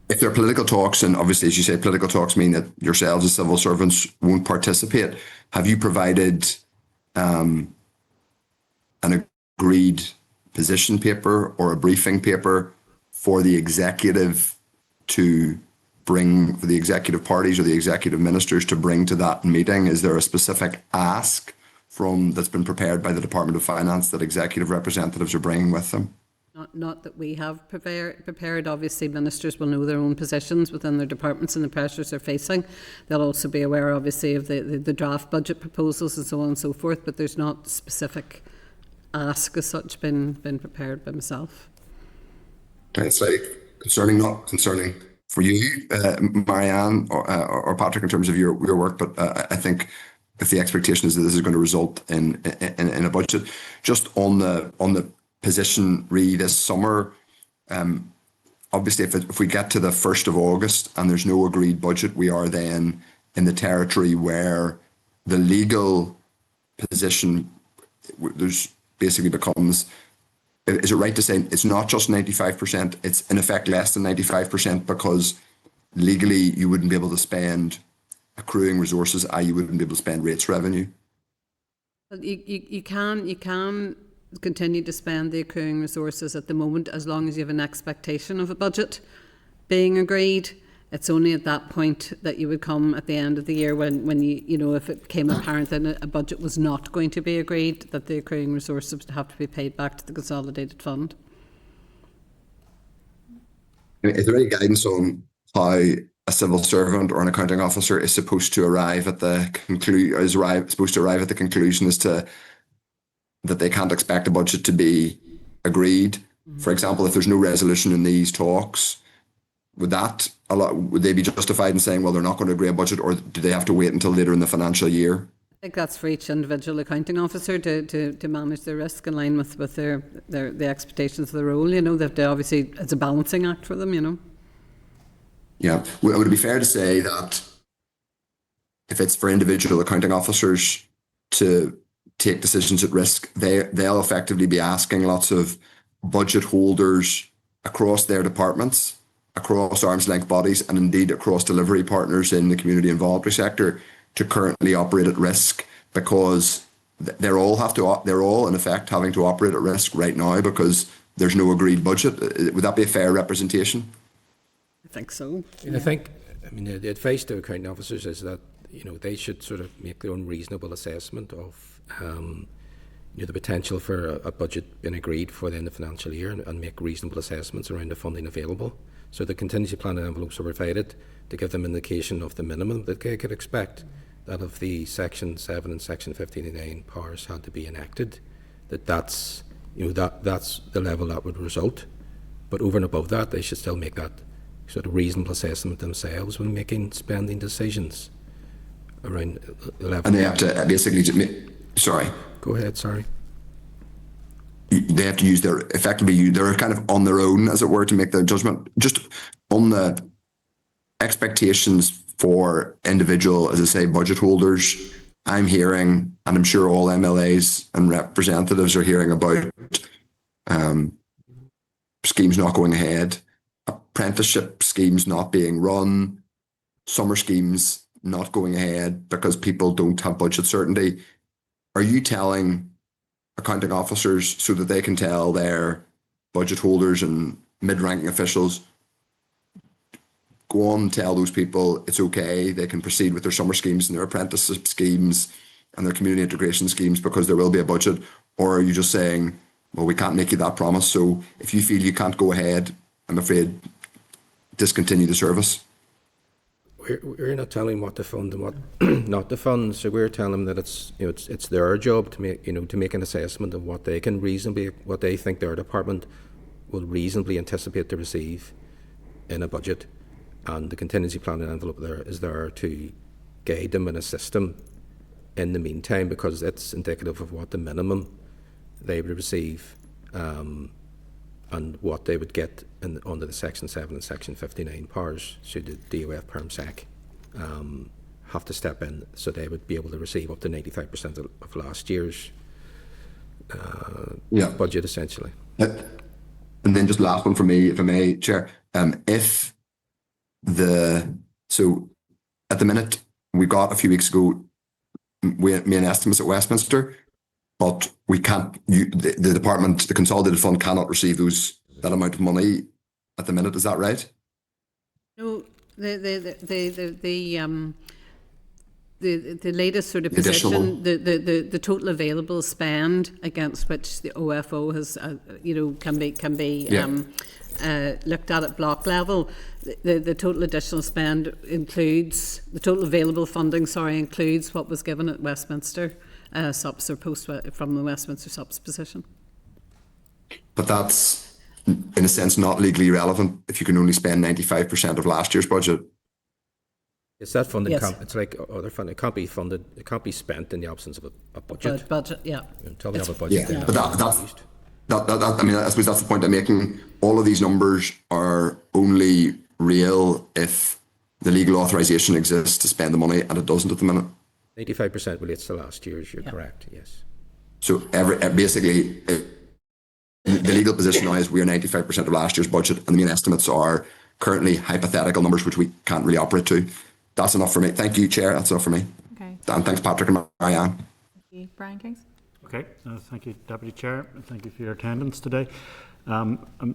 If there are political talks, and obviously, as you say, political talks mean that yourselves as civil servants won't participate, have you provided an agreed position paper or a briefing paper for the executive to bring, for the executive parties or the executive ministers to bring to that meeting? Is there a specific ask that's been prepared by the Department of Finance that executive representatives are bringing with them? Not that we have prepared. Obviously, ministers will know their own positions within their departments and the pressures they're facing. They'll also be aware, obviously, of the draft budget proposals and so on and so forth, but there's not specific ask as such been prepared by myself. It's like concerning, not concerning for you, Maryann or Patrick, in terms of your work, but I think if the expectation is that this is going to result in a budget. Just on the position this summer, obviously if we get to the 1st of August and there's no agreed budget, we are then in the territory where the legal position there's basically becomes, is it right to say it's not just 95%, it's in effect less than 95% because legally you wouldn't be able to spend accruing resources, i.e. you wouldn't be able to spend rates revenue? You can continue to spend the accruing resources at the moment as long as you have an expectation of a budget being agreed. It's only at that point that you would come at the end of the year when you know, if it became apparent that a budget was not going to be agreed, that the accruing resources would have to be paid back to the consolidated fund. Is there any guidance on how a civil servant or an accounting officer is supposed to arrive at the conclusion as to that they can't expect a budget to be agreed? For example, if there's no resolution in these talks, would they be justified in saying, well, they're not going to agree a budget, or do they have to wait until later in the financial year? I think that's for each individual accounting officer to manage their risk in line with the expectations of the role. You know, that obviously it's a balancing act for them. You know. Yeah, would it be fair to say that if it's for individual accounting officers to take decisions at risk, they'll effectively be asking lots of budget holders across their departments, across arm's length bodies, and indeed across delivery partners in the community and voluntary sector to currently operate at risk, because they're all in effect having to operate at risk right now because there's no agreed budget. Would that be a fair representation? I think so. And the advice to accounting officers is that, you know, they should sort of make their own reasonable assessment of the potential for a budget being agreed for the end of the financial year, and make reasonable assessments around the funding available. So the contingency planning envelopes are provided to give them indication of the minimum that they could expect, that if the Section 7 and Section 59 powers had to be enacted, that's the level that would result. But over and above that, they should still make that sort of reasonable assessment themselves when making spending decisions around the level. And they have to basically, sorry. Go ahead, sorry. They have to use they're kind of on their own, as it were, to make their judgment. Just on the expectations for individual, as I say, budget holders, I'm hearing, and I'm sure all MLAs and representatives are hearing about schemes not going ahead, apprenticeship schemes not being run, summer schemes not going ahead because people don't have budget certainty. Are you telling accounting officers so that they can tell their budget holders and mid-ranking officials, go on and tell those people it's okay, they can proceed with their summer schemes and their apprenticeship schemes and their community integration schemes because there will be a budget? Or are you just saying, well, we can't make you that promise, so if you feel you can't go ahead, I'm afraid discontinue the service? We're not telling them what to fund and what not to fund. So we're telling them that it's their job to make an assessment of what they think their department will reasonably anticipate to receive in a budget, and the contingency planning envelope is there to guide them and assist them in the meantime, because it's indicative of what the minimum they would receive and what they would get under the Section 7 and Section 59 powers should the DOF PermSec have to step in, so they would be able to receive up to 95% of last year's budget, essentially. And then just last one for me, if I may, Chair. So at the minute, we got a few weeks ago, we made estimates at Westminster, but we can't. The department, the consolidated fund, cannot receive that amount of money at the minute. Is that right? No, the latest sort of position, the total available spend against which the OFO has, can be looked at block level. The total additional spend includes the total available funding. Includes what was given at Westminster. SUPS or post from the Westminster SUPS position. But that's, in a sense, not legally relevant if you can only spend 95% of last year's budget. It's that funding. Yes. It's like other funding. It can't be funded. It can't be spent in the absence of a budget. Budget, yeah. Until they have a budget. Yeah, then but that's used. I mean, I suppose that's the point I'm making. All of these numbers are only real if the legal authorization exists to spend the money, and it doesn't at the minute. 85% relates to last year's. You're correct. Yes. So basically, the legal position now is we are 95% of last year's budget, and the main estimates are currently hypothetical numbers which we can't really operate to. That's enough for me. Thank you, Chair. That's enough for me. Okay. And thanks, Patrick and Maryann. Thank you. Brian Kings? Okay, thank you, Deputy Chair, and thank you for your attendance today.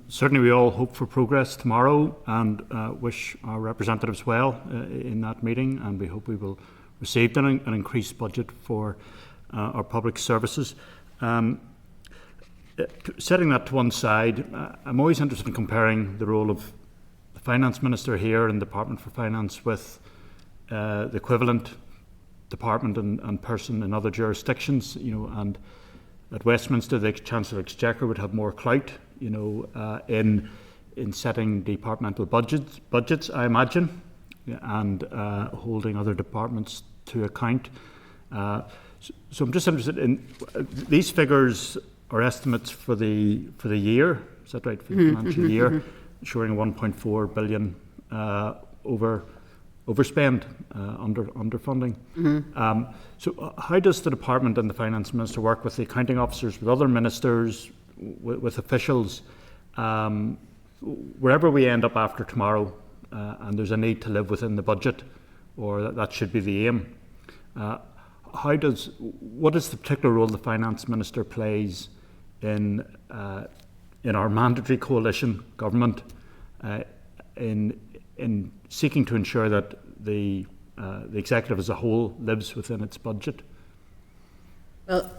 Certainly we all hope for progress tomorrow and wish our representatives well in that meeting, and we hope we will receive an increased budget for our public services. Setting that to one side, I'm always interested in comparing the role of the Finance Minister here in the Department for Finance with the equivalent department and person in other jurisdictions, and at Westminster the Chancellor of Exchequer would have more clout, in setting departmental budgets, I imagine, and holding other departments to account. So I'm just interested in these figures are estimates for the year. Is that right? For the financial year, showing 1.4 billion overspend, underfunding. So how does the department and the Finance Minister work with the accounting officers, with other ministers, with officials, wherever we end up after tomorrow, and there's a need to live within the budget, or that should be the aim? What is the particular role the Finance Minister plays in our mandatory coalition government in seeking to ensure that the executive as a whole lives within its budget? Well,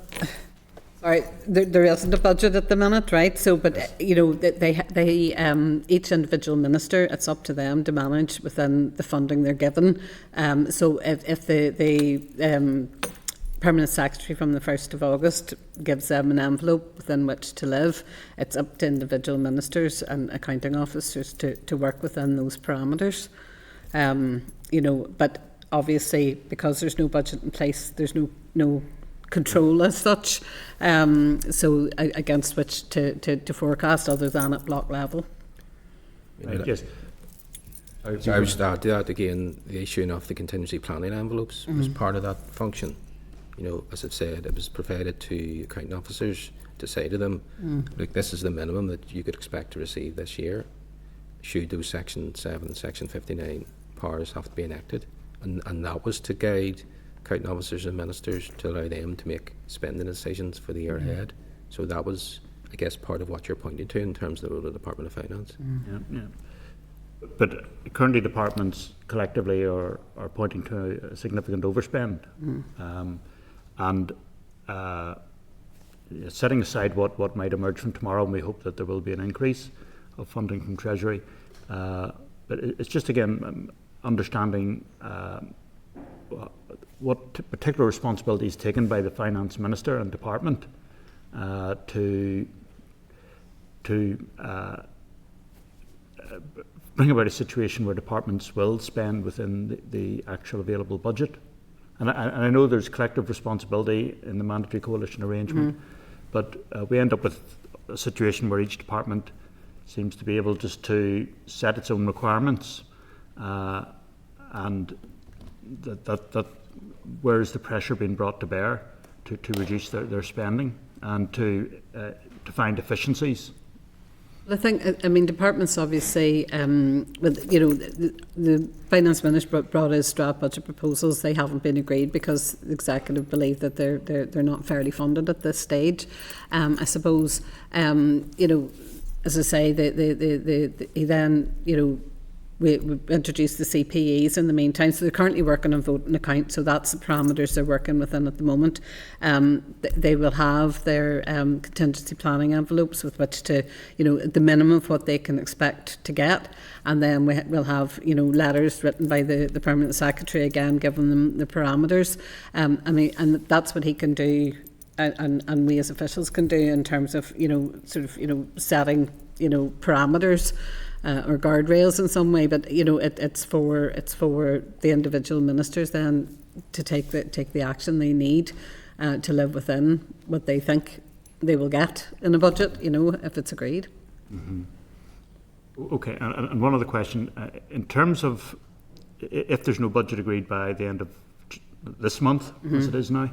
sorry, there isn't a budget at the minute, right? So, but they each individual minister, it's up to them to manage within the funding they're given. So, if the Permanent Secretary from the 1st of August gives them an envelope within which to live, it's up to individual ministers and accounting officers to work within those parameters. But obviously, because there's no budget in place, there's no control as such, so against which to forecast other than at block level. Yes. So I would start that again. The issuing of the contingency planning envelopes was part of that function. As I've said, it was provided to accounting officers to say to them, look, this is the minimum that you could expect to receive this year, should those Section 7 and Section 59 powers have to be enacted. And that was to guide accounting officers and ministers to allow them to make spending decisions for the year ahead. So that was, I guess, part of what you're pointing to in terms of the role of the Department of Finance. Yeah. But currently departments collectively are pointing to a significant overspend. And setting aside what might emerge from tomorrow, and we hope that there will be an increase of funding from Treasury. But it's just, again, understanding what particular responsibility is taken by the Finance Minister and Department to bring about a situation where departments will spend within the actual available budget. And I know there's collective responsibility in the mandatory coalition arrangement, but we end up with a situation where each department seems to be able just to set its own requirements, and that where's the pressure being brought to bear to reduce their spending and to find efficiencies? I think, departments obviously, the Finance Minister brought his draft budget proposals. They haven't been agreed because the Executive believe that they're not fairly funded at this stage. I suppose, as I say, he then, we introduced the CPEs in the meantime, so they're currently working on voting account, so that's the parameters they're working within at the moment. They will have their contingency planning envelopes with which to, the minimum of what they can expect to get, and then we'll have, letters written by the Permanent Secretary again, giving them the parameters. And that's what he can do, and we as officials can do in terms of, setting, parameters. or guardrails in some way. But you know, it's for the individual ministers then to take the action they need to live within what they think they will get in a budget. You know, if it's agreed. Mm-hmm. Okay, and one other question in terms of if there's no budget agreed by the end of this month, as it is now,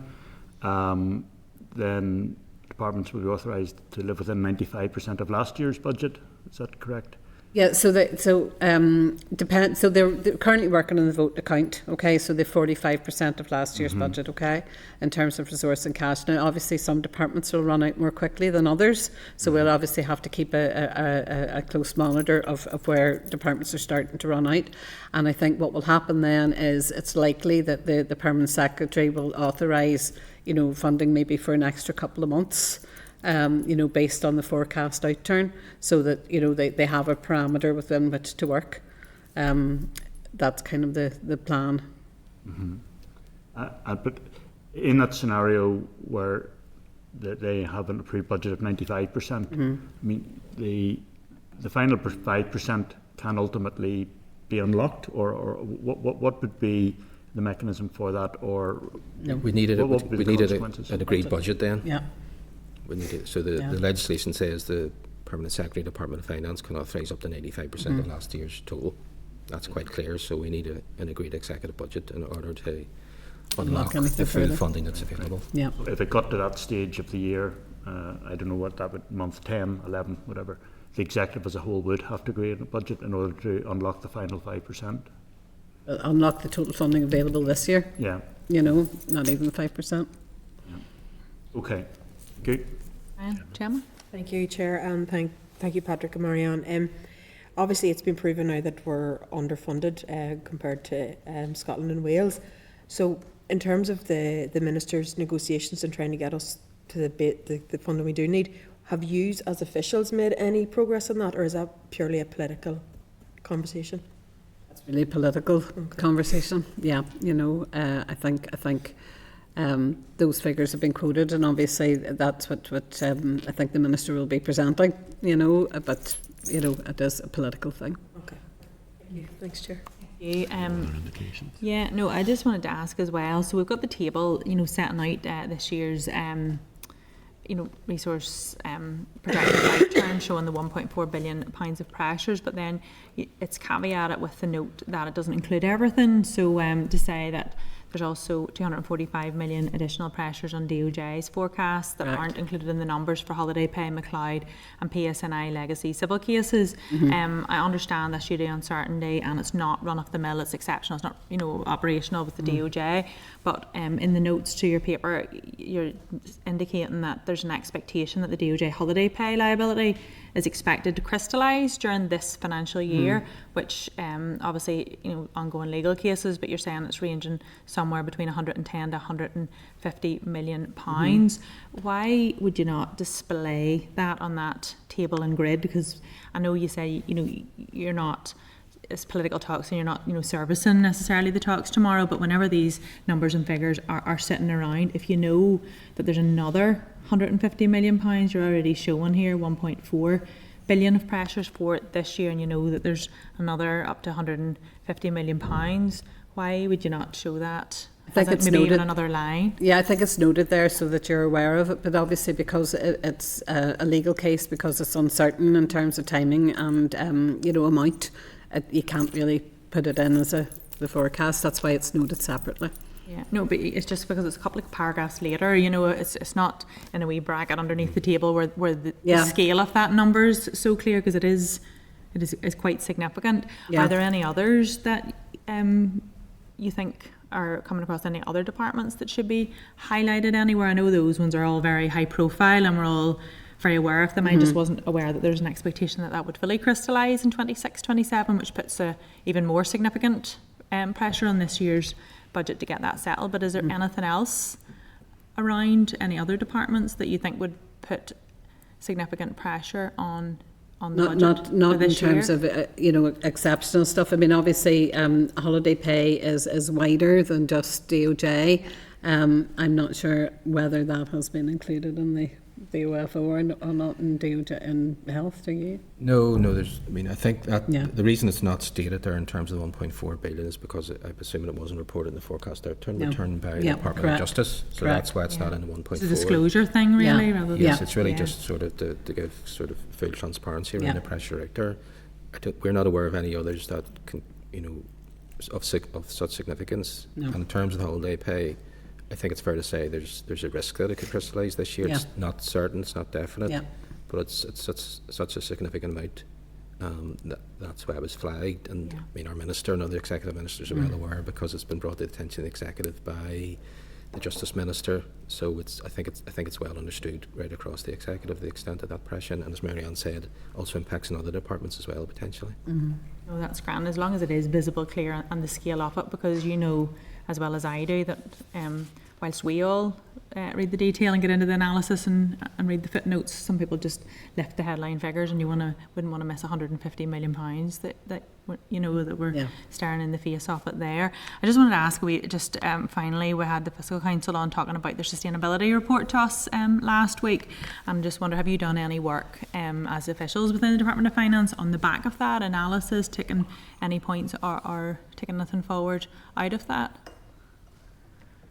then departments will be authorised to live within 95% of last year's budget. Is that correct? Yeah, so they're currently working on the vote account, okay, so they're 45% of last year's budget, okay, in terms of resource and cash. Now, obviously, some departments will run out more quickly than others, so we'll obviously have to keep a close monitor of where departments are starting to run out. And I think what will happen then is it's likely that the Permanent Secretary will authorise, you know, funding maybe for an extra couple of months. You know, based on the forecast outturn, so that, you know, they have a parameter within which to work. That's kind of the plan. But in that scenario where they have an approved budget of 95%, I mean, the final 5% can ultimately be unlocked, or what would be the mechanism for that, or we needed an agreed budget then. Yeah. We need it. So the legislation says the Permanent Secretary, Department of Finance, can authorise up to 95% of last year's total. That's quite clear. So we need an agreed executive budget in order to unlock the full funding that's available. Yeah. If it got to that stage of the year, I don't know what that would, month 10, 11, whatever, the executive as a whole would have to agree on a budget in order to unlock the final 5%. Unlock the total funding available this year. Yeah. You know, not even 5%. Yeah. Okay. Good. Gemma? Thank you, Chair, and thank you, Patrick and Maryann. Obviously, it's been proven now that we're underfunded compared to Scotland and Wales. So, in terms of the ministers' negotiations and trying to get us to the funding we do need, have you, as officials, made any progress on that, or is that purely a political conversation? It's really a political conversation. Yeah, you know, I think. Those figures have been quoted, and obviously that's what I think the minister will be presenting. You know, but you know, it is a political thing. Okay. Thank you. Thanks, Chair. Yeah, no, I just wanted to ask as well. So we've got the table, you know, setting out this year's, you know, resource projected outturn showing the £1.4 billion of pressures, but then it's caveated with the note that it doesn't include everything. So to say that there's also 245 million additional pressures on DOJ's forecasts that aren't included in the numbers for holiday pay, McLeod and PSNI legacy civil cases. I understand that's due to uncertainty and it's not run of the mill, it's exceptional, it's not, you know, operational with the DOJ. But in the notes to your paper, you're indicating that there's an expectation that the DOJ holiday pay liability is expected to crystallise during this financial year, which obviously, you know, ongoing legal cases, but you're saying it's ranging somewhere between 110 to 150 million pounds. Why would you not display that on that table and grid? Because I know you say, you know, you're not, it's political talks and you're not, you know, servicing necessarily the talks tomorrow, but whenever these numbers and figures are sitting around, if you know that there's another 150 million pounds, you're already showing here 1.4 billion of pressures for it this year, and you know that there's another up to 150 million pounds, why would you not show that? I think it's maybe noted, even another line. Yeah, I think it's noted there so that you're aware of it, but obviously because it's a legal case, because it's uncertain in terms of timing and you know, amount, you can't really put it in as the forecast. That's why it's noted separately. Yeah, no, but it's just because it's a couple of paragraphs later, you know, it's not in a wee bracket underneath the table where the scale of that number is so clear, because it is quite significant. Are there any others that you think are coming across, any other departments that should be highlighted anywhere? I know those ones are all very high profile and we're all very aware of them. I just wasn't aware that there's an expectation that would fully crystallise in 26-27, which puts a even more significant pressure on this year's budget to get that settled. But is there anything else around, any other departments that you think would put significant pressure on the budget not for this in terms year? of you know, exceptional stuff. I mean, obviously holiday pay is wider than just DOJ. I'm not sure whether that has been included in the UFO or not in health, do you? No, there's, I mean, I think that Yeah. the reason it's not stated there in terms of the 1.4 billion is because I'm assuming it wasn't reported in the forecast outturn No. return by the Yeah, Department correct. of Justice. So Correct. that's why it's Yeah. not in the 1.4. It's a disclosure thing, really, Yeah. rather than... Yes, Yeah. it's really Yeah. just sort of to give sort of full transparency around Yeah. the pressure out there. We're not aware of any others that can, of such significance. No. And in terms of the holiday pay, I think it's fair to say there's a risk that it could crystallise this year. Yeah. It's not certain, it's not definite, Yeah. but it's such a significant amount. That's why it was flagged, and Yeah. I mean our minister and other executive ministers are well aware because it's been brought to the attention of the executive by the Justice Minister. So I think it's well understood right across the executive the extent of that pressure, and as Maryann said, also impacts on other departments as well potentially. No, that's grand, as long as it is visible, clear, and the scale of it, because you know as well as I do that whilst we all read the detail and get into the analysis and read the footnotes, some people just lift the headline figures, and you wouldn't want to miss £150 million that we're Yeah. staring in the face of it there. I just wanted to ask, finally, we had the Fiscal Council on talking about their sustainability report to us last week, and just wonder, have you done any work as officials within the Department of Finance on the back of that analysis, taking any points or taking anything forward out of that?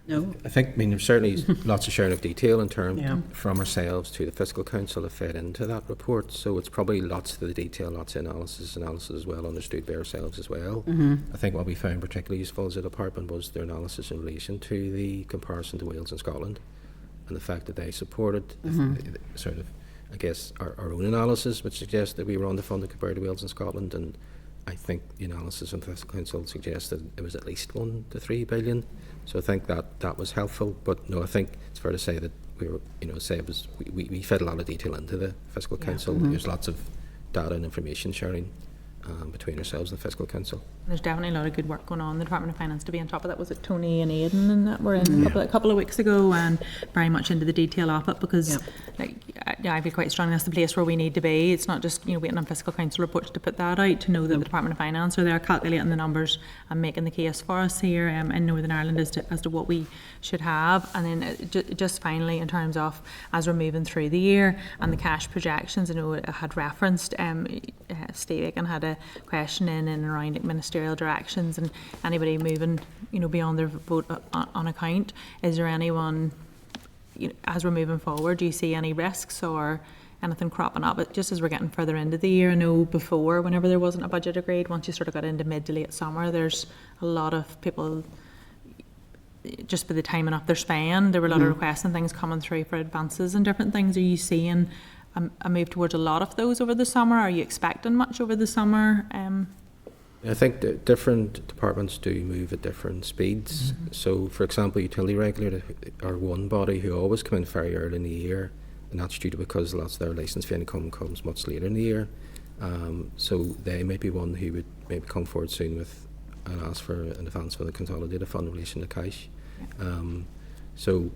No. I think, there's certainly lots of sharing of detail in terms Yeah. from ourselves to the Fiscal Council that fed into that report. So it's probably lots of the detail, lots of analysis as well understood by ourselves as well. I think what we found particularly useful as a department was their analysis in relation to the comparison to Wales and Scotland, and the fact that they supported sort of, I guess, our own analysis, which suggests that we were underfunded compared to Wales and Scotland, and I think the analysis of the Fiscal Council suggested it was at least 1 to 3 billion. So I think that was helpful. But no, I think it's fair to say that we were, we fed a lot of detail into the Fiscal Council. There's lots of data and information sharing between ourselves and the Fiscal Council. There's definitely a lot of good work going on in the Department of Finance to be on top of that. Was it Tony and Aidan and that were in a couple of weeks ago, and very much into the detail of it, because I feel quite strongly that's the place where we need to be. It's not just waiting on Fiscal Council reports to put that out, to know that the Department of Finance are there calculating the numbers and making the case for us here in Northern Ireland as to what we should have. And then just finally, in terms of as we're moving through the year and the cash projections, I know it had referenced Steve Aiken had a question in and around ministerial directions and anybody moving beyond their vote on account. Is there anyone, as we're moving forward, do you see any risks or anything cropping up? But just as we're getting further into the year, I know before, whenever there wasn't a budget agreed, once you sort of got into mid to late summer, there's a lot of people, just by the timing of their spend, there were a lot of requests and things coming through for advances and different things. Are you seeing a move towards a lot of those over the summer? Are you expecting much over the summer? I think that different departments do move at different speeds. So, for example, utility regulator are one body who always come in very early in the year, and that's due to because lots of their licence fee income comes much later in the year. So they may be one who would maybe come forward soon with and ask for an advance for the consolidated fund in relation to cash. So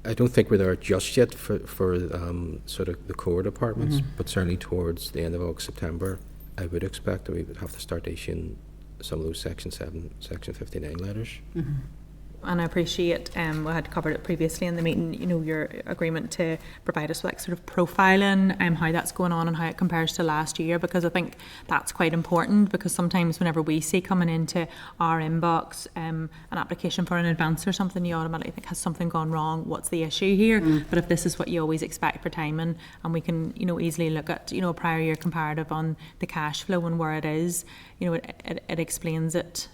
I don't think we're there just yet for sort of the core departments, but certainly towards the end of August, September, I would expect that we would have to start issuing some of those Section 7, Section 59 letters. And I appreciate, we had covered it previously in the meeting, your agreement to provide us with sort of profiling how that's going on and how it compares to last year, because I think that's quite important, because sometimes whenever we see coming into our inbox an application for an advance or something, you automatically think, has something gone wrong? What's the issue here? But if this is what you always expect for timing, and we can, easily look at, a prior year comparative on the cash flow and where it is, it explains it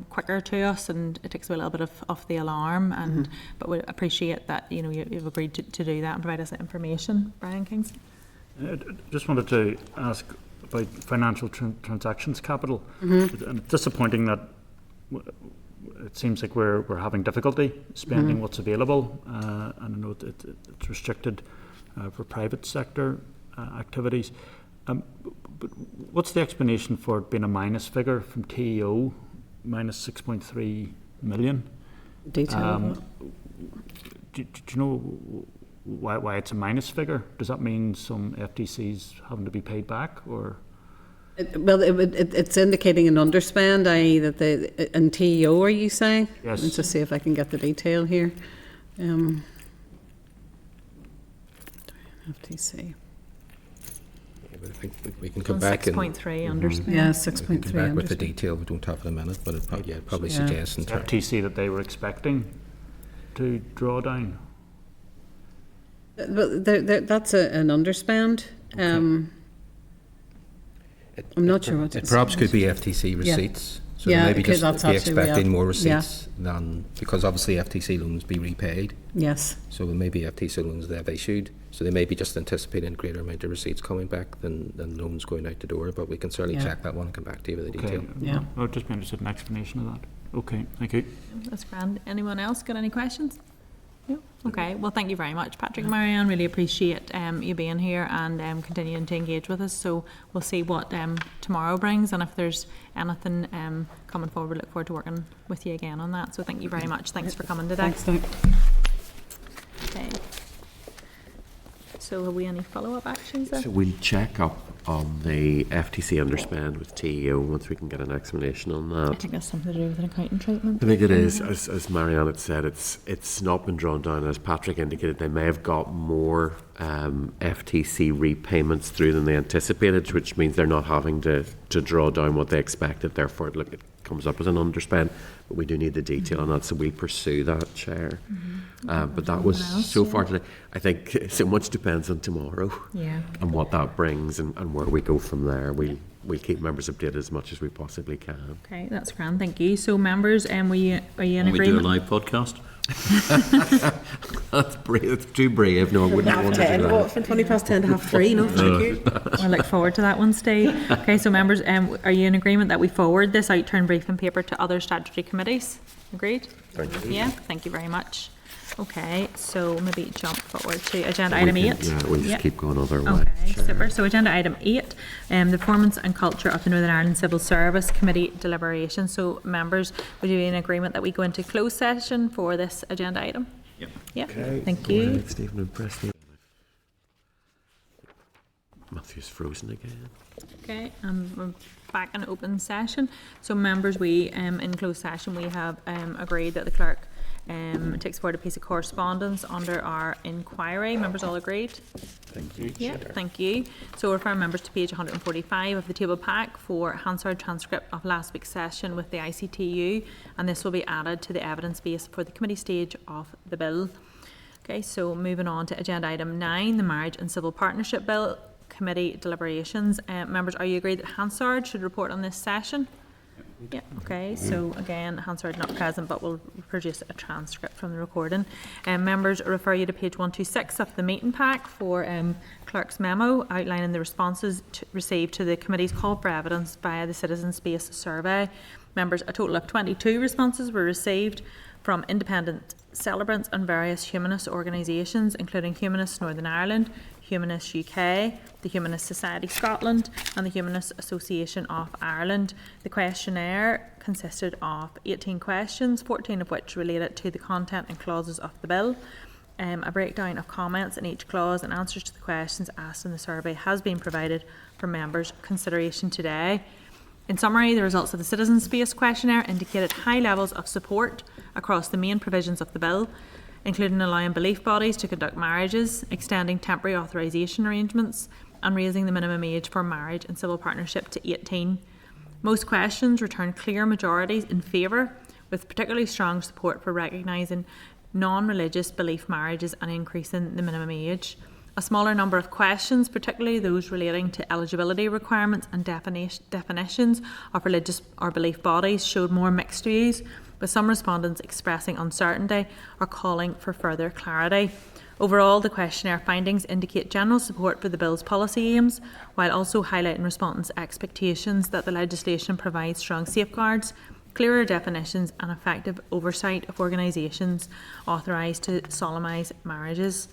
quicker to us, and it takes a little bit of the alarm. And but we appreciate that you've agreed to do that and provide us that information. Brian Kingston. I just wanted to ask about financial transactions capital. And it's disappointing that it seems like we're having difficulty spending what's available, and I know it's restricted for private sector activities. But what's the explanation for it being a minus figure from TEO, minus 6.3 million? Detail. Do you know why it's a minus figure? Does that mean some FTCs having to be paid back, or? It's indicating an underspend, i.e. that in TEO, are you saying? Yes. Let's just see if I can get the detail here. FTC. Yeah, but I think we can come On back and 6.3 underspend. Yeah, we 6.3. can come back with the underspend. detail. We don't have it in a minute, but it probably Yeah. suggests in terms. FTC that they were expecting to draw down. Well, that's an underspend. I'm not sure what It perhaps could be FTC receipts. So Yeah, they maybe it could, just that's be actually, expecting yeah. more receipts than, because obviously FTC loans be repaid. Yes. So there may be FTC loans they've issued. So they may be just anticipating a greater amount of receipts coming back than loans going out the door. But we can certainly Yeah. check that one and come back to you with the Okay. detail. Yeah. I'd just be interested in an explanation of that. Okay, thank you. That's grand. Anyone else got any questions? No? Okay. Well, thank you very much, Patrick and Maryann. Really appreciate you being here and continuing to engage with us. So we'll see what tomorrow brings, and if there's anything coming forward, look forward to working with you again on that. So thank you very much. Thanks for coming today. Thanks, Doug. Okay. So have we any follow-up actions there? So we'll check up on the FTC underspend with TEO once we can get an explanation on I that. think that's something to do with an accounting treatment. I think it is, as Maryann had said, it's not been drawn down. As Patrick indicated, they may have got more FTC repayments through than they anticipated, which means they're not having to draw down what they expected. Therefore, it comes up as an underspend. But we do need the detail on that, so we'll pursue that, Chair. But that was so far today. I think so much depends on tomorrow Yeah. and what that brings and where we go from there. We'll keep members updated as much as we possibly can. Okay, that's grand. Thank you. So members, are you in And we do a agreement? live podcast. That's brave. It's too brave. No, I wouldn't want to do that. From 10:20 to 3:30. No, thank you. I look forward to that one, Steve. Okay, so members, are you in agreement that we forward this outturn briefing paper to other statutory committees? Agreed? Thank you. Yeah, thank you very much. Okay, so maybe jump forward to agenda item 8. Yeah, we'll just Yeah. keep going other way. Okay, Sure. super. So agenda item 8, the performance and culture of the Northern Ireland Civil Service Committee deliberations. So members, would you be in agreement that we go into closed session for this agenda item? Yep. Yep, Okay, thank go you. ahead, Stephen and Preston. Matthew's frozen again. Okay, we're back in open session. So members, we, in closed session, we have agreed that the clerk takes forward a piece of correspondence under our inquiry. Members all agreed? Thank you. Yeah, thank you. So refer members to page 145 of the table pack for Hansard transcript of last week's session with the ICTU, and this will be added to the evidence base for the committee stage of the bill. Okay, so moving on to agenda item 9, the Marriage and Civil Partnership Bill Committee deliberations. Members, are you agreed that Hansard should report on this session? Yeah, okay, so again, Hansard not present, but we'll produce a transcript from the recording. Members, refer you to page 126 of the meeting pack for clerk's memo outlining the responses received to the committee's call for evidence via the Citizen Space Survey. Members, a total of 22 responses were received from independent celebrants and various humanist organisations, including Humanists Northern Ireland, Humanists UK, the Humanist Society Scotland and the Humanist Association of Ireland. The questionnaire consisted of 18 questions, 14 of which related to the content and clauses of the bill. A breakdown of comments in each clause and answers to the questions asked in the survey has been provided for members' consideration today. In summary, the results of the Citizen Space questionnaire indicated high levels of support across the main provisions of the bill, including allowing belief bodies to conduct marriages, extending temporary authorisation arrangements, and raising the minimum age for marriage and civil partnership to 18. Most questions returned clear majorities in favour, with particularly strong support for recognising non-religious belief marriages and increasing the minimum age. A smaller number of questions, particularly those relating to eligibility requirements and definitions of religious or belief bodies, showed more mixed views, with some respondents expressing uncertainty or calling for further clarity. Overall, the questionnaire findings indicate general support for the bill's policy aims, while also highlighting respondents' expectations that the legislation provides strong safeguards, clearer definitions and effective oversight of organisations authorised to solemnise marriages.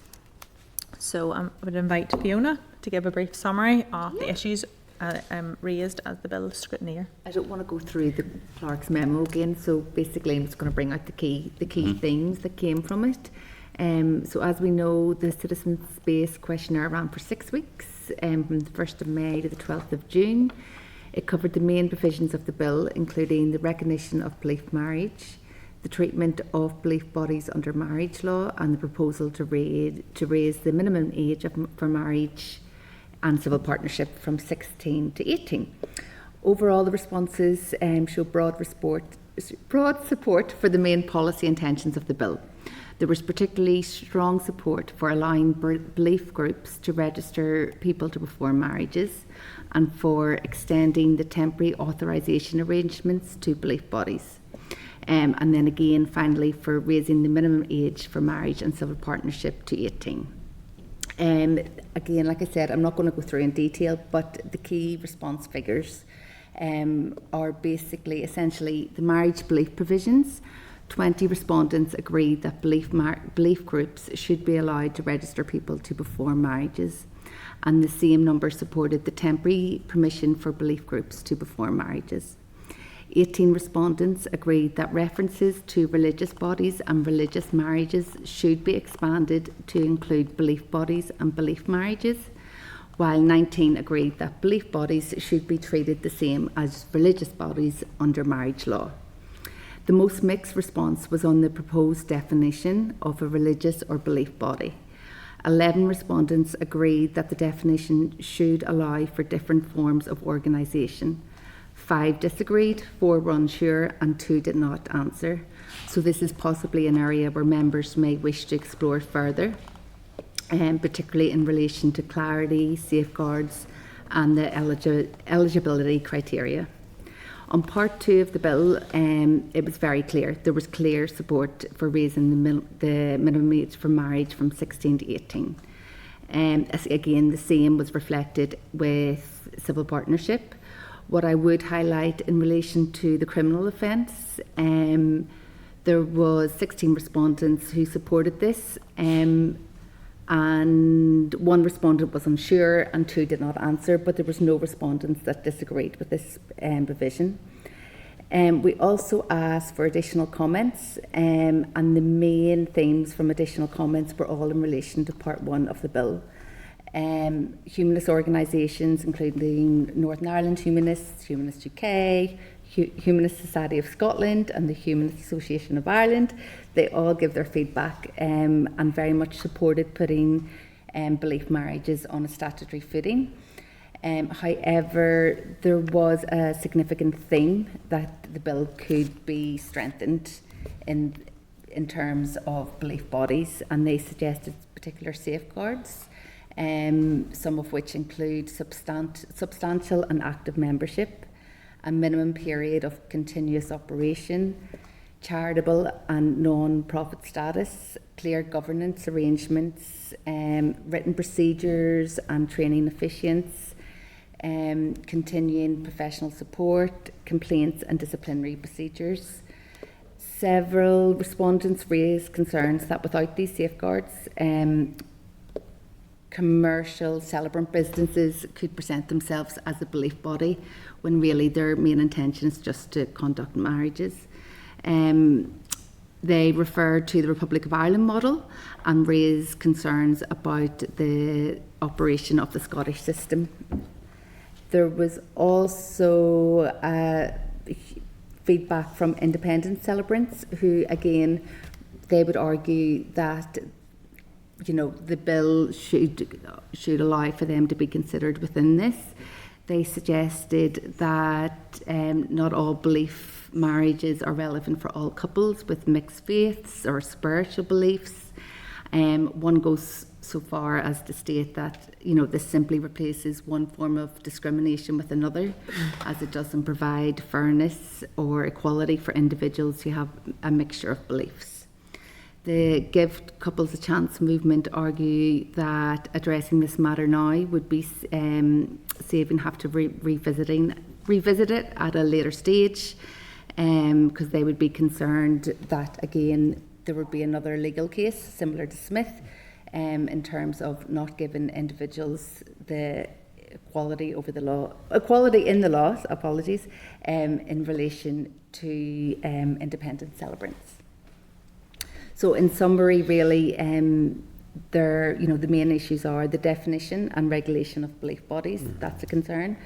So I would invite Fiona to give a brief summary of the issues raised as the bill scrutineer. I don't want to go through the clerk's memo again, so basically I'm just going to bring out the key themes that came from it. So as we know, the Citizen Space questionnaire ran for 6 weeks, from the 1st of May to the 12th of June. It covered the main provisions of the bill, including the recognition of belief marriage, the treatment of belief bodies under marriage law, and the proposal to raise the minimum age for marriage and civil partnership from 16 to 18. Overall, the responses show broad support for the main policy intentions of the bill. There was particularly strong support for allowing belief groups to register people to perform marriages, and for extending the temporary authorisation arrangements to belief bodies. And then again, finally, for raising the minimum age for marriage and civil partnership to 18. Again, like I said, I'm not going to go through in detail, but the key response figures are basically, essentially, the marriage belief provisions. 20 respondents agreed that belief groups should be allowed to register people to perform marriages, and the same number supported the temporary permission for belief groups to perform marriages. 18 respondents agreed that references to religious bodies and religious marriages should be expanded to include belief bodies and belief marriages, while 19 agreed that belief bodies should be treated the same as religious bodies under marriage law. The most mixed response was on the proposed definition of a religious or belief body. 11 respondents agreed that the definition should allow for different forms of organisation. 5 disagreed, 4 were unsure, and 2 did not answer. So this is possibly an area where members may wish to explore further, particularly in relation to clarity, safeguards, and the eligibility criteria. On part 2 of the bill, it was very clear. There was clear support for raising the minimum age for marriage from 16 to 18. Again, the same was reflected with civil partnership. What I would highlight in relation to the criminal offence, there was 16 respondents who supported this, and 1 respondent was unsure and 2 did not answer, but there was no respondents that disagreed with this provision. We also asked for additional comments, and the main themes from additional comments were all in relation to part 1 of the bill. Humanist organisations, including Northern Ireland Humanists, Humanist UK, Humanist Society of Scotland and the Humanist Association of Ireland, they all give their feedback and very much supported putting belief marriages on a statutory footing. However, there was a significant theme that the bill could be strengthened in terms of belief bodies, and they suggested particular safeguards, some of which include substantial and active membership, a minimum period of continuous operation, charitable and non-profit status, clear governance arrangements, written procedures and training officiants, continuing professional support, complaints and disciplinary procedures. Several respondents raised concerns that without these safeguards, commercial celebrant businesses could present themselves as a belief body when really their main intention is just to conduct marriages. They referred to the Republic of Ireland model and raised concerns about the operation of the Scottish system. There was also feedback from independent celebrants who, again, they would argue that the bill should allow for them to be considered within this. They suggested that not all belief marriages are relevant for all couples with mixed faiths or spiritual beliefs. One goes so far as to state that this simply replaces one form of discrimination with another, as it doesn't provide fairness or equality for individuals who have a mixture of beliefs. The Give Couples a Chance movement argue that addressing this matter now would be saving have to revisit it at a later stage, because they would be concerned that again there would be another legal case similar to Smith, in terms of not giving individuals the equality in the laws, in relation to independent celebrants. So in summary, really, the main issues are the definition and regulation of belief bodies. That's a concern.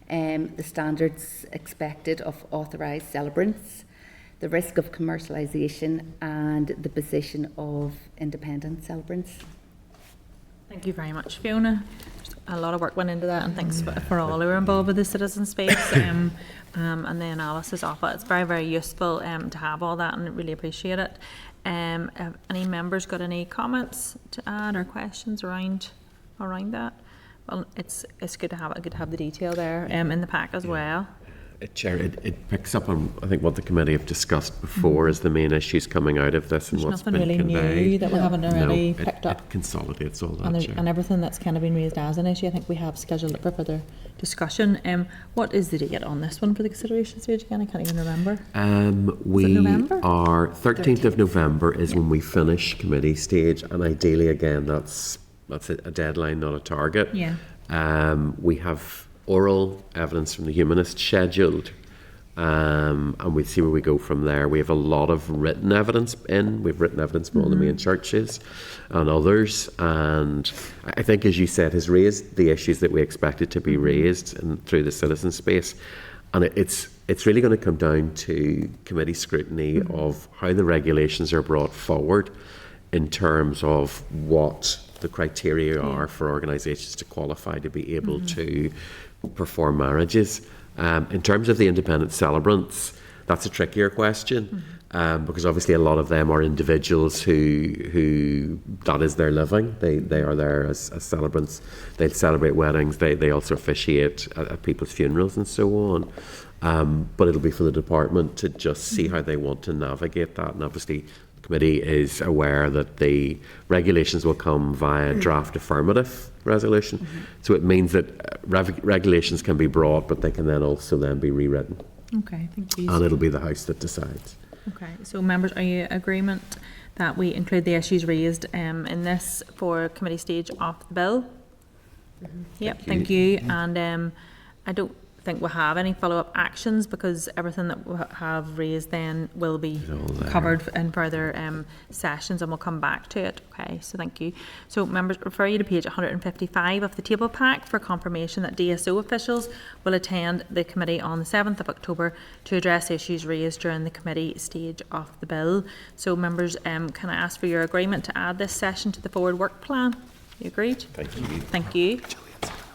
The standards expected of authorised celebrants, the risk of commercialisation and the position of independent celebrants. Thank you very much, Fiona. There's a lot of work went into that, and thanks for all who were involved with the citizen space and the analysis of it. It's very, very useful to have all that, and really appreciate it. Have any members got any comments to add or questions around that? Well, it's good to have it. Good to have the detail there in the pack as well. Chair, it picks up on, I think, what the committee have discussed before as the main issues coming out of this. There's and what's nothing been really conveyed. new that we haven't already picked up. It consolidates all that, And, Chair. and everything that's kind of been raised as an issue, I think we have scheduled it for further discussion. What is the date on this one for the consideration stage again? I can't even remember. We November? are 13th of November is when we finish committee stage, and ideally, again, that's a deadline, not a target. Yeah. We have oral evidence from the humanist scheduled, and we see where we go from there. We have a lot of written evidence in. We've written evidence from all the main churches and others, and I think, as you said, has raised the issues that we expected to be raised through the citizen space. And it's really going to come down to committee scrutiny of how the regulations are brought forward in terms of what the criteria are for organisations to qualify to be able to perform marriages. In terms of the independent celebrants, that's a trickier question because obviously a lot of them are individuals who that is their living. They are there as celebrants. They celebrate weddings. They also officiate at people's funerals and so on. But it'll be for the department to just see how they want to navigate that. And obviously the committee is aware that the regulations will come via draft affirmative resolution. So it means that regulations can be brought, but they can then also be rewritten. Okay, thank you. And it'll be the House that decides. Okay, so members, are you in agreement that we include the issues raised in this for committee stage of the bill? Yep, thank you. And I don't think we'll have any follow-up actions because everything that we have raised then will be covered in further sessions, and we'll come back to it. Okay, so thank you. So members, refer you to page 155 of the table pack for confirmation that DSO officials will attend the committee on the 7th of October to address issues raised during the committee stage of the bill. So members, can I ask for your agreement to add this session to the forward work plan? You agreed? Thank you. Thank you.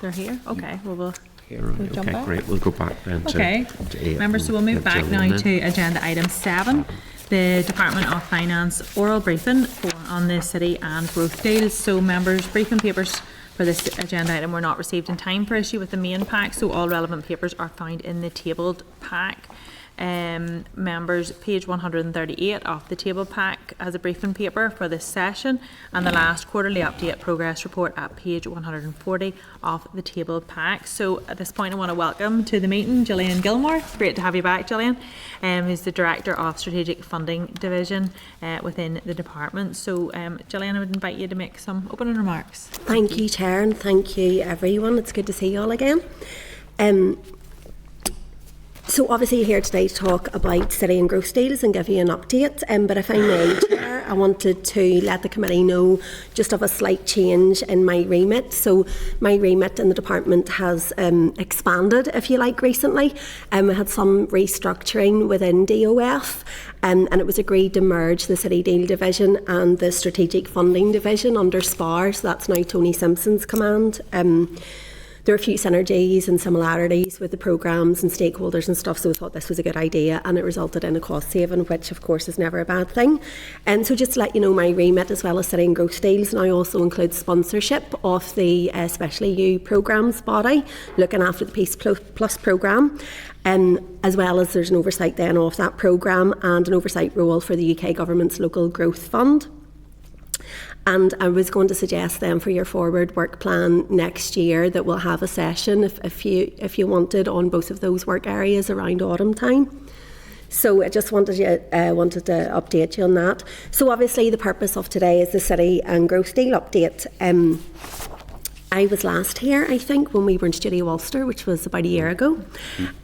They're here? Okay, well, we'll Right. jump Okay, back. great. We'll go back then to 8. Members, so we'll move back now to agenda item 7, the Department of Finance oral briefing on the city and growth deals. So members, briefing papers for this agenda item were not received in time for issue with the main pack, so all relevant papers are found in the tabled pack. Members, page 138 of the table pack has a briefing paper for this session, and the last quarterly update progress report at page 140 of the table pack. So at this point I want to welcome to the meeting Jillian Gilmore. Great to have you back, Jillian, who's the Director of Strategic Funding Division within the department. So Jillian, I would invite you to make some opening remarks. Thank you, Chair, and thank you everyone. It's good to see you all again. So obviously you're here today to talk about city and growth deals and give you an update, but if I may, Chair, I wanted to let the committee know just of a slight change in my remit. So my remit in the department has expanded, if you like, recently. We had some restructuring within DOF, and it was agreed to merge the City Deal Division and the Strategic Funding Division under SPAR, so that's now Tony Simpson's command. There are a few synergies and similarities with the programmes and stakeholders and stuff, so we thought this was a good idea, and it resulted in a cost saving, which of course is never a bad thing. And so just to let you know, my remit as well as city and growth deals now also includes sponsorship of the Special EU programmes body, looking after the Peace Plus programme, as well as there's an oversight then of that programme and an oversight role for the UK Government's Local Growth Fund. And I was going to suggest then for your forward work plan next year that we'll have a session if you wanted on both of those work areas around autumn time. So I just wanted to update you on that. So obviously the purpose of today is the city and growth deal update. I was last here, I think, when we were in Studio Ulster, which was about a year ago.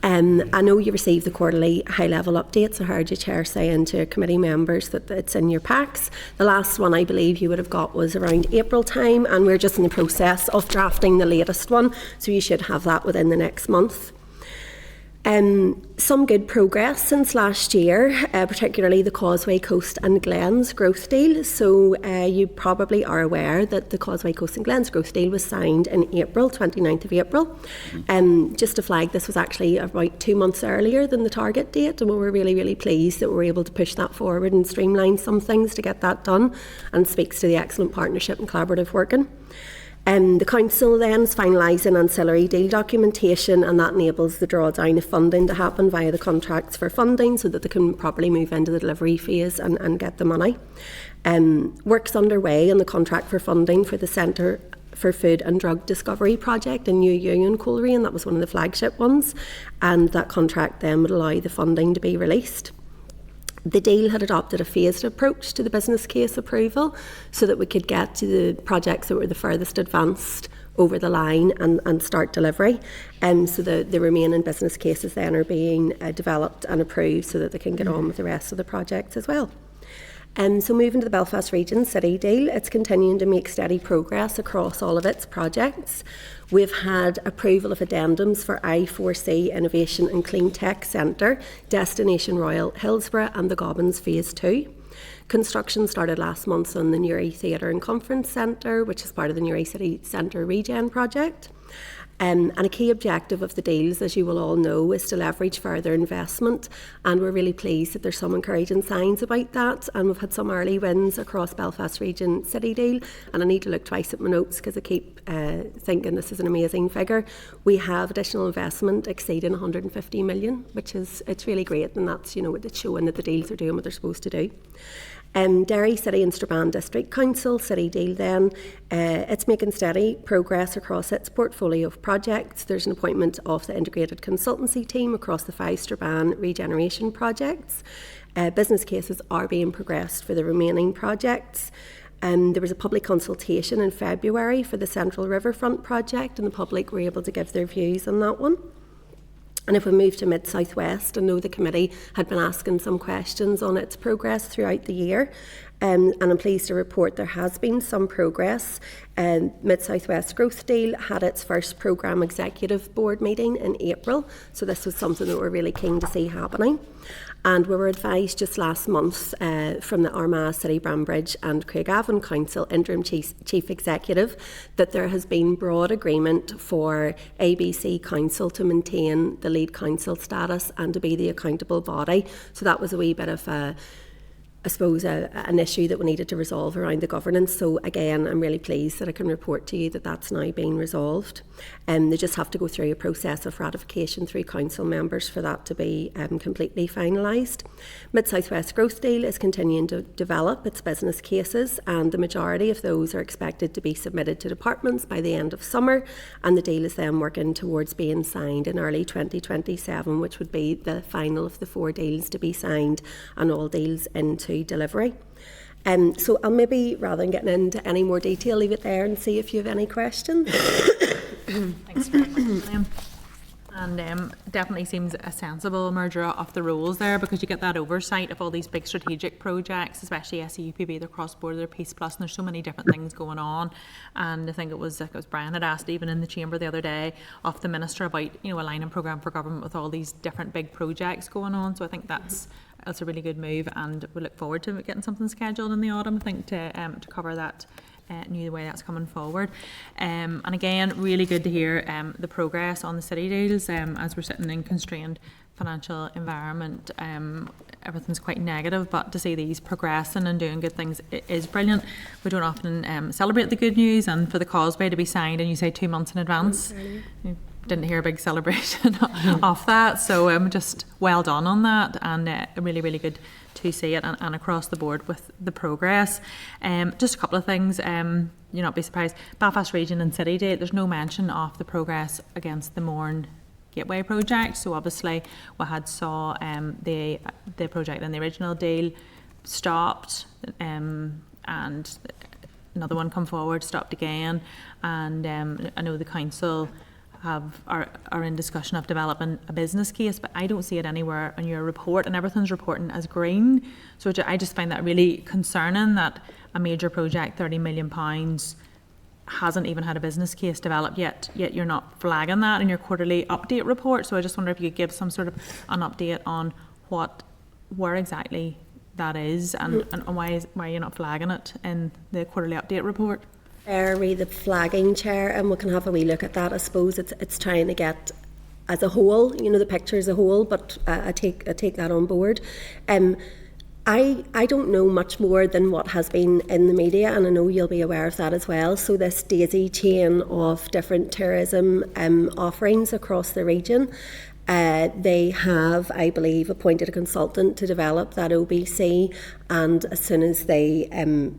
I know you received the quarterly high-level updates. I heard your chair saying to committee members that it's in your packs. The last one I believe you would have got was around April time, and we're just in the process of drafting the latest one, so you should have that within the next month. Some good progress since last year, particularly the Causeway Coast and Glens growth deal. So you probably are aware that the Causeway Coast and Glens growth deal was signed in April, 29th of April. Just to flag, this was actually about 2 months earlier than the target date, and we were really, really pleased that we were able to push that forward and streamline some things to get that done, and speaks to the excellent partnership and collaborative working. The Council then is finalising ancillary deal documentation, and that enables the drawdown of funding to happen via the contracts for funding so that they can properly move into the delivery phase and get the money. Work's underway on the contract for funding for the Centre for Food and Drug Discovery project in New Union Coleraine. That was one of the flagship ones, and that contract then would allow the funding to be released. The deal had adopted a phased approach to the business case approval so that we could get to the projects that were the furthest advanced over the line and start delivery. So the remaining business cases then are being developed and approved so that they can get on with the rest of the projects as well. So moving to the Belfast Region City deal, it's continuing to make steady progress across all of its projects. We've had approval of addendums for I4C Innovation and Clean Tech Centre, Destination Royal Hillsborough and the Gobbins Phase 2. Construction started last month on the Newry Theatre and Conference Centre, which is part of the Newry City Centre Regen project. And a key objective of the deals, as you will all know, is to leverage further investment, and we're really pleased that there's some encouraging signs about that, and we've had some early wins across Belfast Region City deal, and I need to look twice at my notes because I keep thinking this is an amazing figure. We have additional investment exceeding 150 million, which is, it's really great, and that's, you know, it's showing that the deals are doing what they're supposed to do. Derry City and Strabane District Council City deal then, it's making steady progress across its portfolio of projects. There's an appointment of the integrated consultancy team across the 5 Strabane regeneration projects. Business cases are being progressed for the remaining projects. There was a public consultation in February for the Central Riverfront project, and the public were able to give their views on that one. And if we move to Mid-South West, I know the committee had been asking some questions on its progress throughout the year, and I'm pleased to report there has been some progress. Mid-South West Growth Deal had its first programme executive board meeting in April, so this was something that we're really keen to see happening. And we were advised just last month from the Armagh City Brambridge and Craigavon Council Interim Chief Executive that there has been broad agreement for ABC Council to maintain the lead council status and to be the accountable body. So that was a wee bit of an issue that we needed to resolve around the governance. So again, I'm really pleased that I can report to you that that's now been resolved. They just have to go through a process of ratification through council members for that to be completely finalised. Mid-South West Growth Deal is continuing to develop its business cases, and the majority of those are expected to be submitted to departments by the end of summer, and the deal is then working towards being signed in early 2027, which would be the final of the 4 deals to be signed and all deals into delivery. So I'll maybe, rather than getting into any more detail, leave it there and see if you have any questions. Thanks very much, William. And definitely seems a sensible merger of the roles there, because you get that oversight of all these big strategic projects, especially SEUPB, the cross-border Peace Plus, and there's so many different things going on. And I think it was Brian had asked even in the chamber the other day of the minister about, you know, aligning programme for government with all these different big projects going on. So I think that's a really good move, and we look forward to getting something scheduled in the autumn, I think, to cover that. New way that's coming forward, and again, really good to hear the progress on the city deals. As we're sitting in constrained financial environment, everything's quite negative, but to see these progressing and doing good things is brilliant. We don't often celebrate the good news, and for the Causeway to be signed, and you say 2 months in advance, you didn't hear a big celebration of that. So just well done on that, and really, really good to see it, and across the board with the progress. Just a couple of things, you'll not be surprised. Belfast Region and City Day, there's no mention of the progress against the Mourne Gateway project. So obviously we had saw the project in the original deal stopped, and another one come forward, stopped again, and I know the council are in discussion of developing a business case, but I don't see it anywhere in your report, and everything's reporting as green. So I just find that really concerning, that a major project, £30 million, hasn't even had a business case developed yet you're not flagging that in your quarterly update report. So I just wonder if you could give some sort of an update on where exactly that is and why you're not flagging it in the quarterly update report. The flagging, Chair, and we can have a wee look at that. I suppose it's trying to get as a whole, the picture as a whole, but I take that on board. I don't know much more than what has been in the media, and I know you'll be aware of that as well. So this daisy chain of different tourism offerings across the region, they have, I believe, appointed a consultant to develop that OBC, and as soon as they're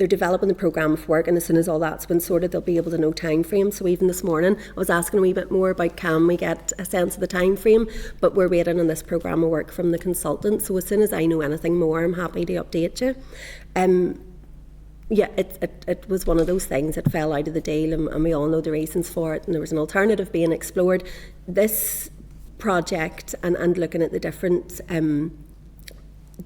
developing the programme of work, and as soon as all that's been sorted, they'll be able to know time frames. So even this morning I was asking a wee bit more about can we get a sense of the time frame, but we're waiting on this programme of work from the consultant. So as soon as I know anything more, I'm happy to update you. It was one of those things that fell out of the deal, and we all know the reasons for it, and there was an alternative being explored. This project and looking at the different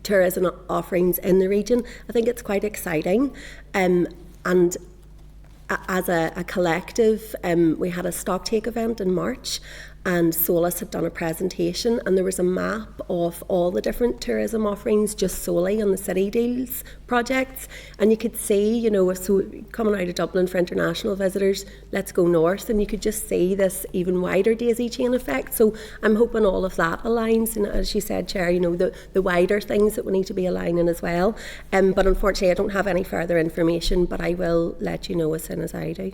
tourism offerings in the region, I think it's quite exciting, and as a collective, we had a stocktake event in March, and Solus had done a presentation, and there was a map of all the different tourism offerings just solely on the City Deals projects, and you could see, so coming out of Dublin for international visitors, let's go north, and you could just see this even wider daisy chain effect. So I'm hoping all of that aligns, and as you said, Chair, the wider things that we need to be aligning as well. But unfortunately I don't have any further information, but I will let you know as soon as I do.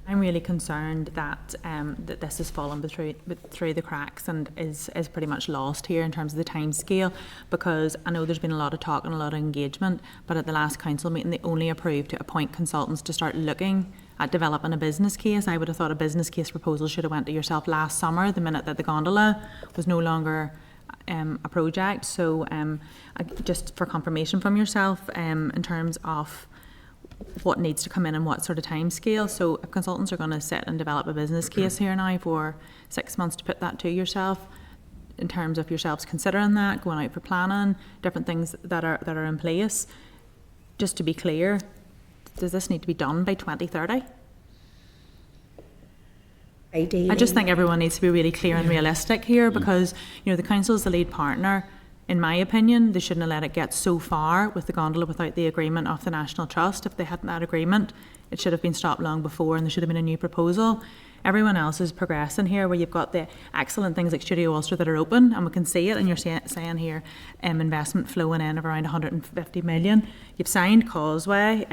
I'm really concerned that that this has fallen through the cracks and is pretty much lost here in terms of the time scale, because I know there's been a lot of talk and a lot of engagement, but at the last council meeting they only approved to appoint consultants to start looking at developing a business case. I would have thought a business case proposal should have went to yourself last summer, the minute that the gondola was no longer a project. So just for confirmation from yourself in terms of what needs to come in and what sort of time scale. So if consultants are going to sit and develop a business case here now for 6 months, to put that to yourself in terms of yourselves considering that, going out for planning, different things that are in place. Just to be clear, does this need to be done by 2030? Ideally. I just think everyone needs to be really clear and realistic here, because the council is the lead partner. In my opinion, they shouldn't have let it get so far with the gondola without the agreement of the National Trust. If they hadn't that agreement, it should have been stopped long before, and there should have been a new proposal. Everyone else is progressing here, where you've got the excellent things like Studio Ulster that are open, and we can see it, and you're saying here investment flowing in of around 150 million. You've signed Causeway,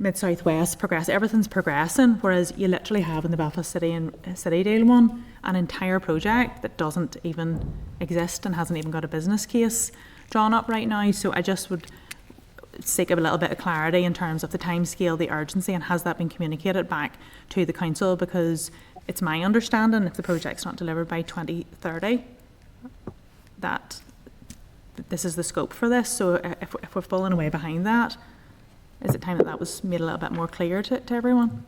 Mid-South West progress, everything's progressing, whereas you literally have in the Belfast City and City Deal one an entire project that doesn't even exist and hasn't even got a business case drawn up right now. So I just would seek a little bit of clarity in terms of the timescale, the urgency, and has that been communicated back to the council, because it's my understanding if the project's not delivered by 2030 that this is the scope for this. So if we're falling away behind that, is it time that was made a little bit more clear to everyone?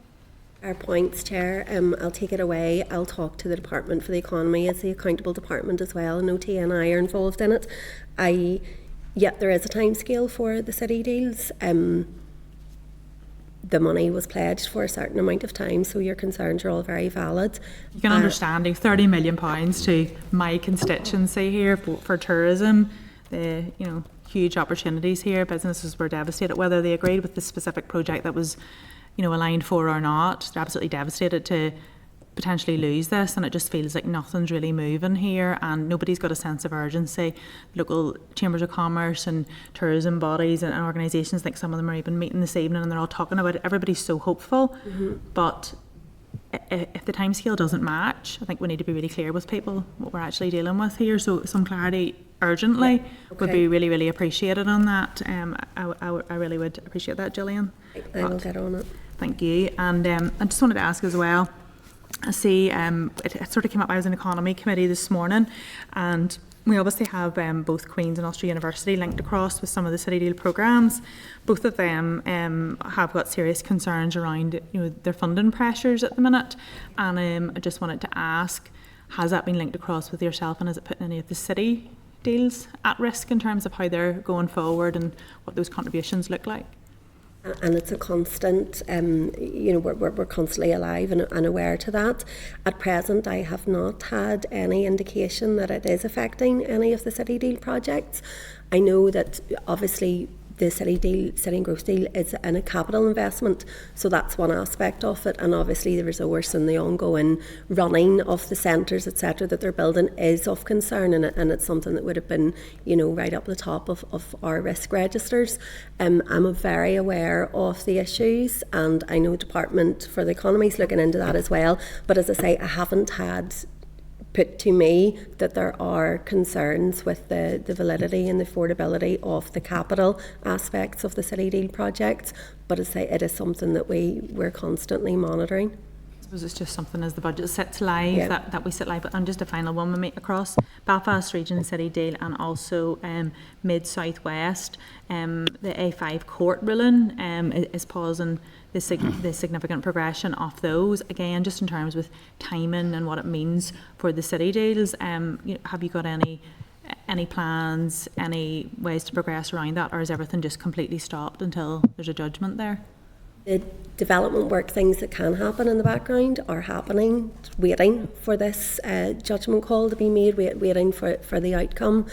Our points, Chair. I'll take it away. I'll talk to the Department for the Economy as the accountable department as well. No TNI are involved in it. There is a timescale for the City Deals. The money was pledged for a certain amount of time, so your concerns are all very valid. You can understand £30 million to my constituency here for tourism. Huge opportunities here. Businesses were devastated, whether they agreed with the specific project that was, aligned for or not. They're absolutely devastated to potentially lose this, and it just feels like nothing's really moving here, and nobody's got a sense of urgency. Local chambers of commerce and tourism bodies and organisations, like some of them are even meeting this evening, and they're all talking about it. Everybody's so hopeful, but if the timescale doesn't match, I think we need to be really clear with people what we're actually dealing with here. So some clarity urgently would be really, really appreciated on that. I really would appreciate that, Jillian. I will get on it. Thank you. And I just wanted to ask as well, I see it sort of came up, I was in Economy Committee this morning, and we obviously have both Queen's and Ulster University linked across with some of the City Deal programmes. Both of them have got serious concerns around their funding pressures at the minute, and I just wanted to ask, has that been linked across with yourself, and has it put any of the City Deals at risk in terms of how they're going forward and what those contributions look like? And it's a constant, we're constantly alive and aware to that. At present, I have not had any indication that it is affecting any of the City Deal projects. I know that obviously the City and Growth Deal is in a capital investment, so that's one aspect of it, and obviously the resource and the ongoing running of the centres, etc., that they're building is of concern, and it's something that would have been, right up the top of our risk registers. I'm very aware of the issues, and I know Department for the Economy is looking into that as well, but as I say, I haven't had put to me that there are concerns with the validity and the affordability of the capital aspects of the City Deal projects, but as I say, it is something that we're constantly monitoring. I suppose it's just something as the budget sits live, that we sit live. And just a final one we make across Belfast Region City Deal and also Mid-South West, the A5 court ruling is pausing the significant progression of those. Again, just in terms with timing and what it means for the city deals, have you got any plans, any ways to progress around that, or is everything just completely stopped until there's a judgment there? The development work, things that can happen in the background, are happening, waiting for this judgment call to be made, waiting for the outcome.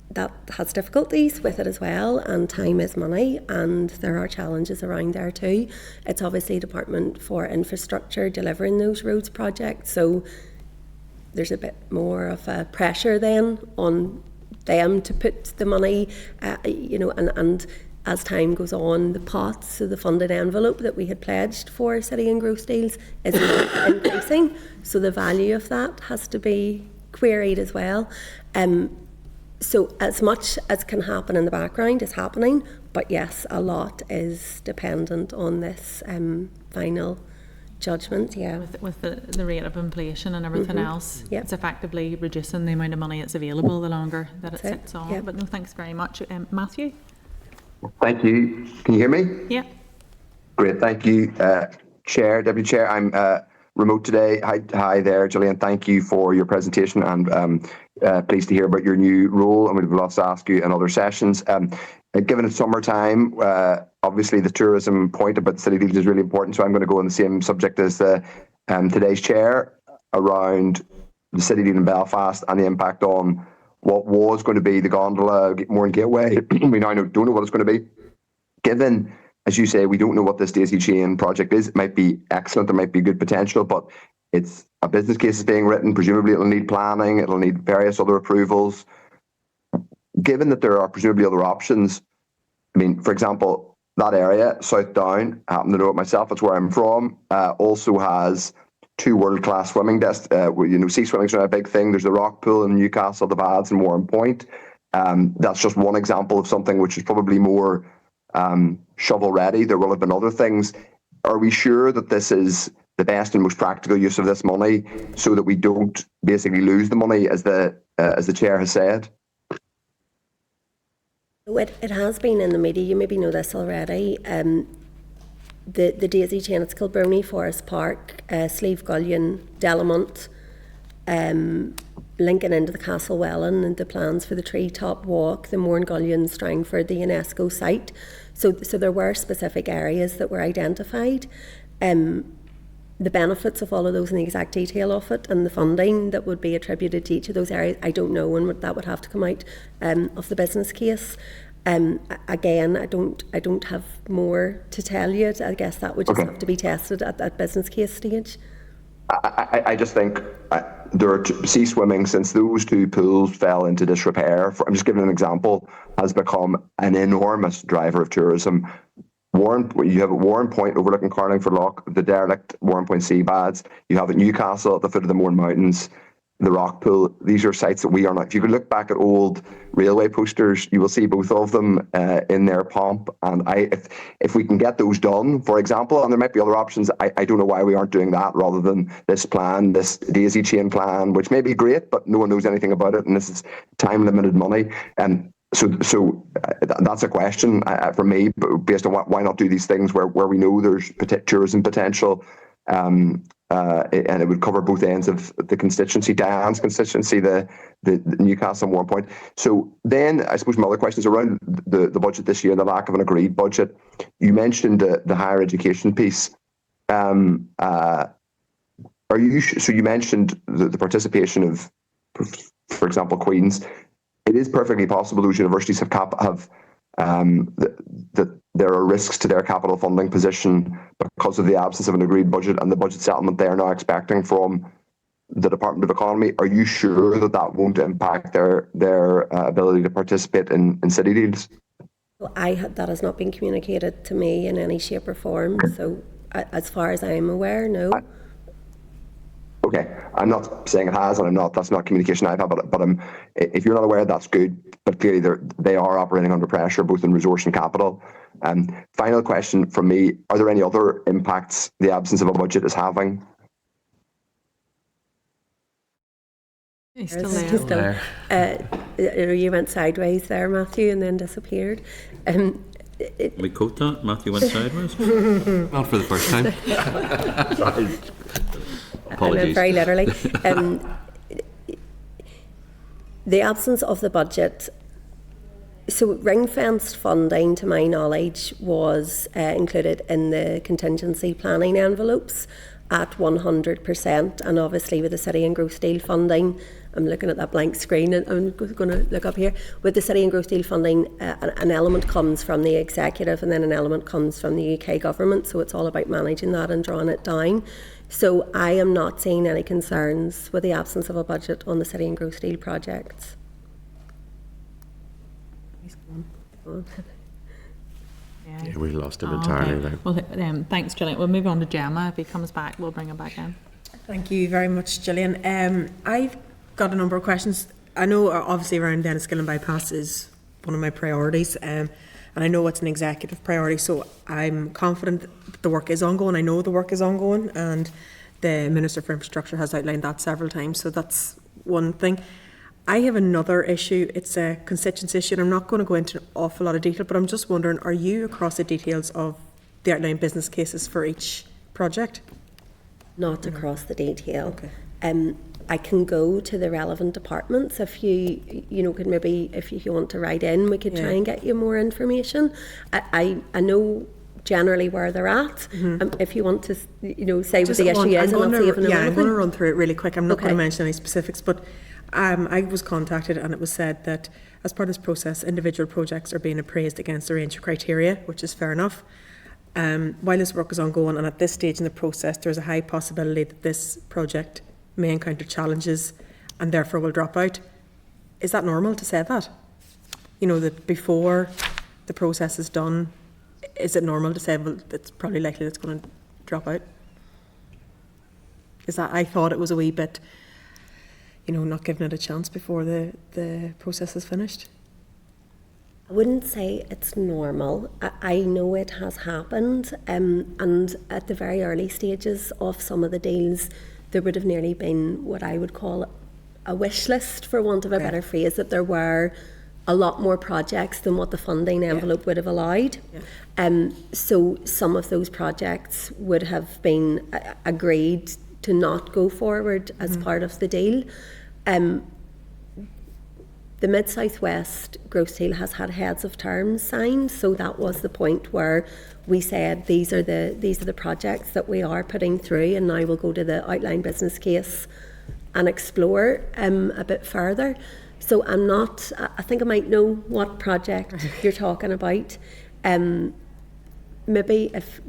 That has difficulties with it as well, and time is money, and there are challenges around there too. It's obviously Department for Infrastructure delivering those roads projects, so there's a bit more of a pressure then on them to put the money, and as time goes on, the pots, so the funded envelope that we had pledged for City and Growth Deals is increasing, so the value of that has to be queried as well. So as much as can happen in the background is happening, but yes, a lot is dependent on this final judgment. Yeah, with the rate of inflation and everything else, it's effectively reducing the amount of money that's available the longer that it sits on. Yeah. But no, thanks very much, Matthew. Thank you. Can you hear me? Yeah. Great. Thank you, Chair, Deputy Chair. I'm remote today. Hi there, Jillian. Thank you for your presentation, and pleased to hear about your new role, and we'd love to ask you in other sessions. Given it's summertime, obviously the tourism point about the City Deals is really important, so I'm going to go on the same subject as today's Chair around the City Deal in Belfast and the impact on what was going to be the gondola, Moran Gateway. We now don't know what it's going to be. Given, as you say, we don't know what this daisy chain project is. It might be excellent, there might be good potential, but it's a business case is being written. Presumably it'll need planning, it'll need various other approvals. Given that there are presumably other options, I mean, for example, that area, South Down, I happen to know it myself, it's where I'm from, also has two world-class swimming sea swimming's not a big thing. There's the Rock Pool in Newcastle, the Baths and Warren Point. That's just one example of something which is probably more shovel ready. There will have been other things. Are we sure that this is the best and most practical use of this money, so that we don't basically lose the money, as the Chair has said? It has been in the media. You maybe know this already. The daisy chain at Kilbrony, Forest Park, Slieve Gullion, Delamont, linking into the Castle Welland, and the plans for the Treetop Walk, the Moran Gullion, Strangford, the UNESCO site. So there were specific areas that were identified. The benefits of all of those and the exact detail of it and the funding that would be attributed to each of those areas, I don't know, and that would have to come out of the business case. Again, I don't have more to tell you. I guess that would just have to be tested at that business case stage. I just think there are sea swimming, since those two pools fell into disrepair. I'm just giving an example, has become an enormous driver of tourism. You have at Warren Point overlooking Carlingford Loch, the derelict Warren Point sea baths. You have at Newcastle at the foot of the Mourne Mountains, the Rock Pool. These are sites that we are not. If you could look back at old railway posters, you will see both of them in their pomp. And if we can get those done, for example, and there might be other options, I don't know why we aren't doing that rather than this plan, this daisy chain plan, which may be great, but no one knows anything about it, and this is time limited money. So that's a question for me, based on why not do these things where we know there's tourism potential. and it would cover both ends of the constituency, Diane's constituency, the Newcastle and Warren. So then I suppose my other questions around the budget this year, the lack of an agreed budget. You mentioned the higher education piece. So you mentioned the participation of, for example, Queen's. It is perfectly possible those universities have that there are risks to their capital funding position because of the absence of an agreed budget and the budget settlement they are now expecting from the Department of Economy. Are you sure that won't impact their ability to participate in city deals? Well, that has not been communicated to me in any shape or form. So, as far as I'm aware, no. Okay, I'm not saying it has, and that's not communication I've had, but if you're not aware, that's good. But clearly they are operating under pressure, both in resource and capital. Final question from me, are there any other impacts the absence of a budget is having? He's still there. You went sideways there, Matthew, and then disappeared. We quote that? Matthew went sideways? Not for the first time. Apologies. Very literally. The absence of the budget. So ring-fenced funding, to my knowledge, was included in the contingency planning envelopes at 100%. And obviously with the City and Growth Deal funding, I'm looking at that blank screen and I'm going to look up here. With the City and Growth Deal funding, an element comes from the executive and then an element comes from the UK government. So it's all about managing that and drawing it down. So I am not seeing any concerns with the absence of a budget on the City and Growth Deal projects. Yeah, we lost him entirely there. Well, thanks, Gillian. We'll move on to Gemma. If he comes back, we'll bring him back in. Thank you very much, Gillian. I've got a number of questions. I know obviously around Enniskillen bypass is one of my priorities, and I know it's an executive priority, so I'm confident that the work is ongoing. I know the work is ongoing, and the Minister for Infrastructure has outlined that several times, so that's one thing. I have another issue. It's a constituency issue, and I'm not going to go into an awful lot of detail, but I'm just wondering, are you across the details of the outlined business cases for each project? Not across the detail. Okay. I can go to the relevant departments if you could maybe, if you want to write in, we could try and get you more information. I know generally where they're at. If you want to, say what the issue is, and I'll see if I know anything. I'm going to run through it really quick. I'm not going to mention any specifics, but I was contacted and it was said that as part of this process, individual projects are being appraised against a range of criteria, which is fair enough. While this work is ongoing and at this stage in the process, there's a high possibility that this project may encounter challenges and therefore will drop out. Is that normal to say that? That before the process is done, is it normal to say, well, it's probably likely that it's going to drop out? I thought it was a wee bit, not giving it a chance before the process is finished. I wouldn't say it's normal. I know it has happened, and at the very early stages of some of the deals, there would have nearly been what I would call a wish list, for want of a better phrase, that there were a lot more projects than what the funding envelope would have allowed. So some of those projects would have been agreed to not go forward as part of the deal. The Mid-South West Growth Deal has had heads of terms signed, so that was the point where we said these are the projects that we are putting through, and now we'll go to the outline business case and explore a bit further. So I think I might know what project you're talking about. Maybe if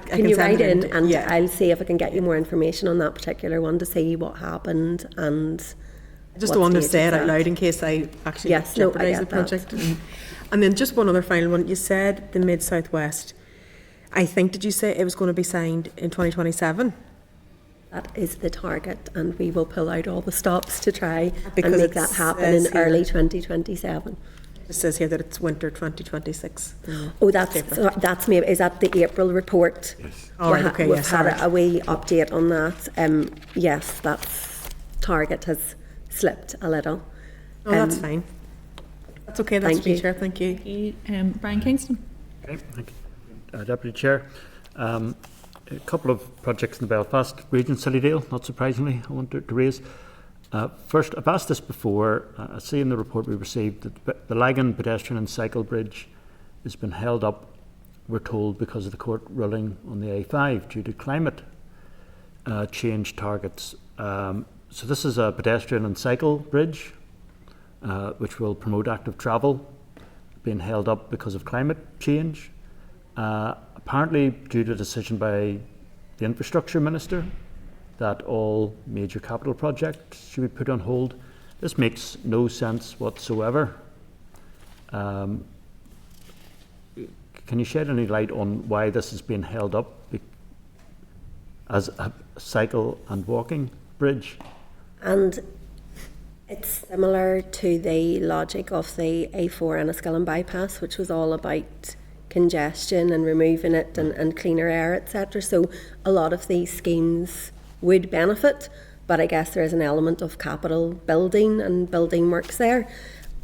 can you write in and I'll see if I can get you more information on that particular one to see what happened and just don't want to say it out loud in case I actually jeopardise the project. And then just one other final one. You said the Mid-South West. I think, did you say it was going to be signed in 2027? That is the target, and we will pull out all the stops to try and make that happen in early 2027. It says here that it's winter 2026. Oh, that's maybe, is that the April report? Yes. All right, okay, we've had a wee update on that. Yes, that's target has slipped a little. Oh, that's fine. That's okay, that's me, Chair, thank you. Brian Kingston. Okay, thank you. Deputy Chair. a couple of projects in the Belfast region, Citydale, not surprisingly, I wanted to raise. First, I've asked this before. I see in the report we received that the Lagan pedestrian and cycle bridge has been held up, we're told, because of the court ruling on the A5 due to climate change targets. So this is a pedestrian and cycle bridge which will promote active travel, being held up because of climate change. Apparently due to a decision by the Infrastructure Minister that all major capital projects should be put on hold. This makes no sense whatsoever. Can you shed any light on why this is being held up as a cycle and walking bridge? And it's similar to the logic of the A4 Enniskillen bypass, which was all about congestion and removing it and cleaner air, etc. So a lot of these schemes would benefit, but I guess there is an element of capital building and building works there.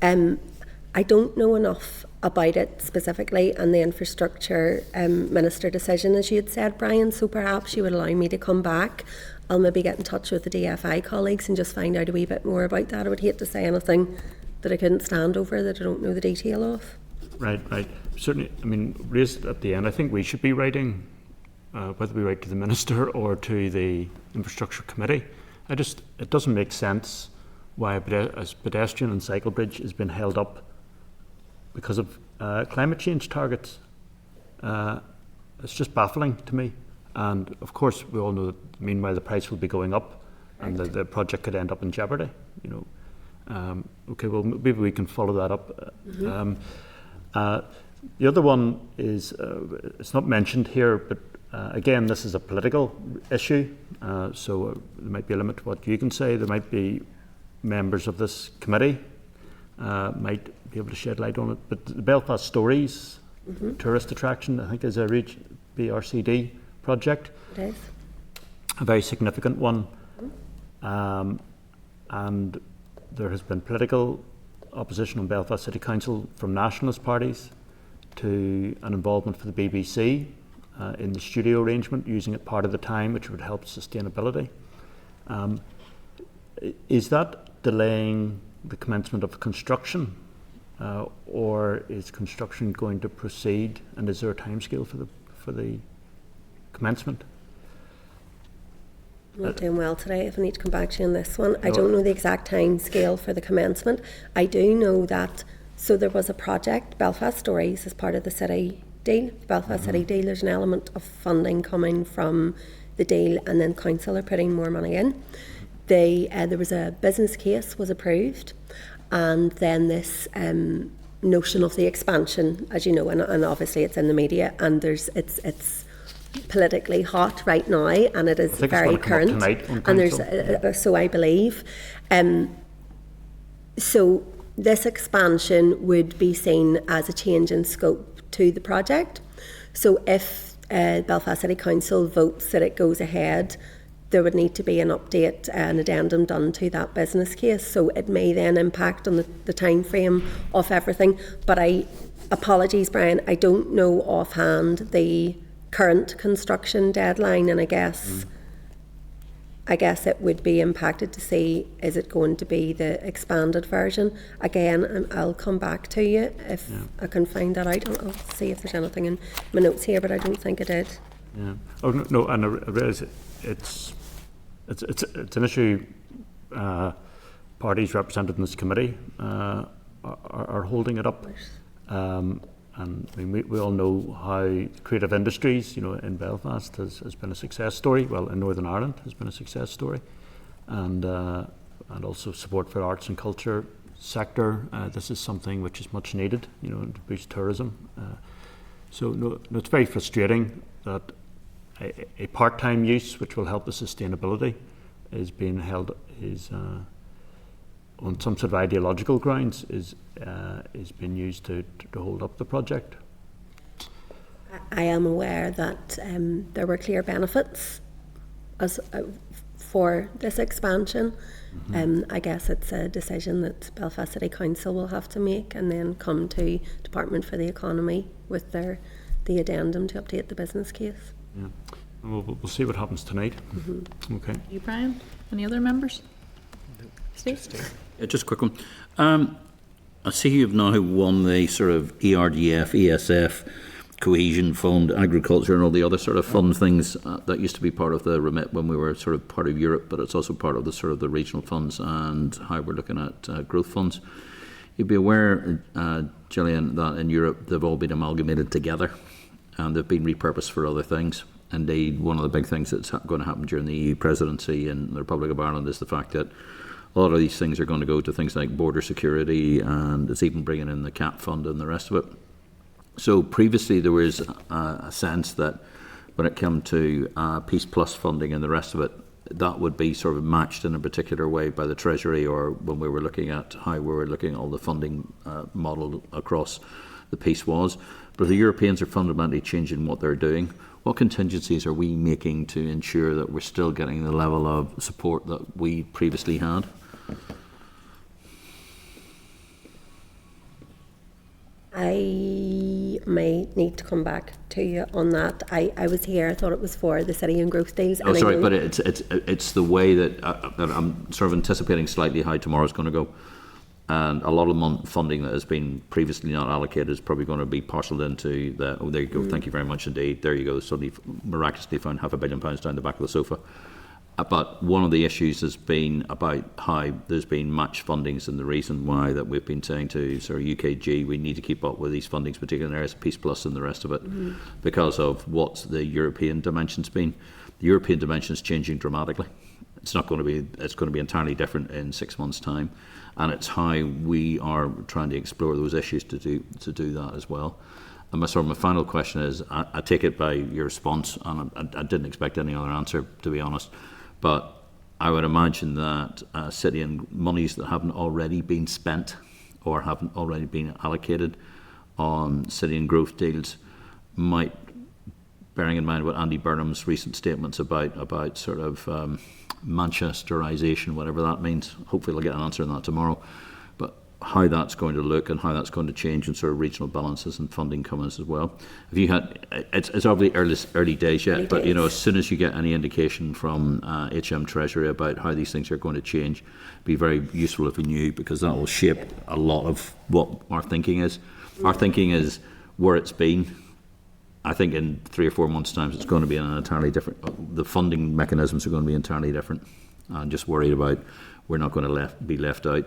I don't know enough about it specifically and the Infrastructure Minister decision, as you had said, Brian, so perhaps you would allow me to come back. I'll maybe get in touch with the DFI colleagues and just find out a wee bit more about that. I would hate to say anything that I couldn't stand over that I don't know the detail of. Right. Certainly, I mean, raised at the end, I think we should be writing, whether we write to the Minister or to the Infrastructure Committee. It doesn't make sense why a pedestrian and cycle bridge has been held up because of climate change targets. It's just baffling to me. And of course, we all know that meanwhile the price will be going up, and the project could end up in jeopardy. Okay, well maybe we can follow that up. The other one is it's not mentioned here, but again, this is a political issue, so there might be a limit to what you can say. There might be members of this committee might be able to shed light on it. But the Belfast Stories tourist attraction, I think, is a BRCD project. It is a very significant one, and there has been political opposition on Belfast City Council from nationalist parties to an involvement for the BBC in the studio arrangement, using it part of the time, which would help sustainability. Is that delaying the commencement of construction, or is construction going to proceed, and is there a timescale for the commencement? I'm not doing well today if I need to come back to you on this one. I don't know the exact time scale for the commencement. I do know that, so there was a project, Belfast Stories, as part of the city deal. The Belfast City deal, there's an element of funding coming from the deal, and then council are putting more money in. There was a business case was approved, and then this notion of the expansion, as you know, and obviously it's in the media, and it's politically hot right now, and it is very current, and there's so I believe so this expansion would be seen as a change in scope to the project. So if Belfast City Council votes that it goes ahead, there would need to be an update, an addendum done to that business case, so it may then impact on the time frame of everything. But apologies Brian, I don't know offhand the current construction deadline, and I guess it would be impacted to see, is it going to be the expanded version again? I'll come back to you if I can find that out. I'll see if there's anything in my notes here, but I don't think I did. No, and I realise it's an issue parties represented in this committee are holding it up. And I mean, we all know how creative industries, in Belfast has been a success story. Well, in Northern Ireland has been a success story, and also support for arts and culture sector. This is something which is much needed, to boost tourism. So it's very frustrating that a part-time use, which will help the sustainability, is being held on some sort of ideological grounds is being used to hold up the project. I am aware that there were clear benefits for this expansion. I guess it's a decision that Belfast City Council will have to make, and then come to Department for the Economy with the addendum to update the business case. We'll see what happens tonight. Okay. You, Brian? Any other members? Steve? Yeah, just a quick one. I see you've now won the sort of ERDF, ESF, Cohesion Fund, Agriculture and all the other sort of fund things that used to be part of the remit when we were sort of part of Europe, but it's also part of the sort of the regional funds and how we're looking at growth funds. You'd be aware, Jillian, that in Europe they've all been amalgamated together and they've been repurposed for other things. Indeed, one of the big things that's going to happen during the EU presidency in the Republic of Ireland is the fact that a lot of these things are going to go to things like border security, and it's even bringing in the CAP fund and the rest of it. So previously there was a sense that when it came to Peace Plus funding and the rest of it, that would be sort of matched in a particular way by the Treasury, or when we were looking at how we were looking at all the funding model across the piece was. But the Europeans are fundamentally changing what they're doing. What contingencies are we making to ensure that we're still getting the level of support that we previously had? I may need to come back to you on that. I was here. I thought it was for the city and growth deals. Oh, sorry, but it's the way that I'm sort of anticipating slightly how tomorrow's going to go, and a lot of funding that has been previously not allocated is probably going to be parcelled into the. Oh, there you go. Thank you very much indeed. There you go. Suddenly, miraculously found £500 million down the back of the sofa. But one of the issues has been about how there's been match fundings, and the reason why that we've been saying to sort of UKG we need to keep up with these fundings, particularly in areas of Peace Plus and the rest of it, because of what the European dimension's been. The European dimension is changing dramatically. It's not going to be. It's going to be entirely different in 6 months' time, and it's how we are trying to explore those issues to do that as well. And my final question is: I take it by your response, and I didn't expect any other answer, to be honest. But I would imagine that city and monies that haven't already been spent or haven't already been allocated on city and growth deals might, bearing in mind what Andy Burnham's recent statements about sort of Manchesterisation, whatever that means. Hopefully I'll get an answer on that tomorrow. But how that's going to look and how that's going to change in sort of regional balances and funding coming as well. Have you had? It's obviously early days yet, but you know, as soon as you get any indication from HM Treasury about how these things are going to change, it'd be very useful if we knew, because that will shape a lot of what our thinking is. Our thinking is where it's been. I think in 3 or 4 months' time, it's going to be an entirely different. The funding mechanisms are going to be entirely different. I'm just worried about we're not going to be left out,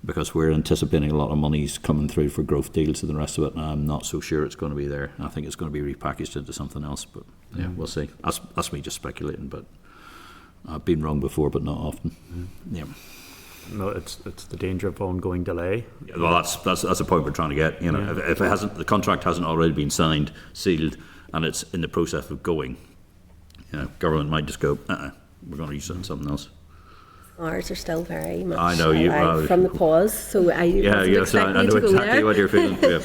because we're anticipating a lot of monies coming through for growth deals and the rest of it, and I'm not so sure it's going to be there. I think it's going to be repackaged into something else, but yeah, we'll see. That's me just speculating, but I've been wrong before, but not often. Yeah. No, it's the danger of ongoing delay. Yeah, well, that's a point we're trying to get. You know, if it hasn't, the contract hasn't already been signed, sealed, and it's in the process of going, you know, government might just go, we're going to use it on something else. Ours are still very much I know, from the pause, so I wasn't expecting I you know to go exactly there. what you're feeling. Yeah.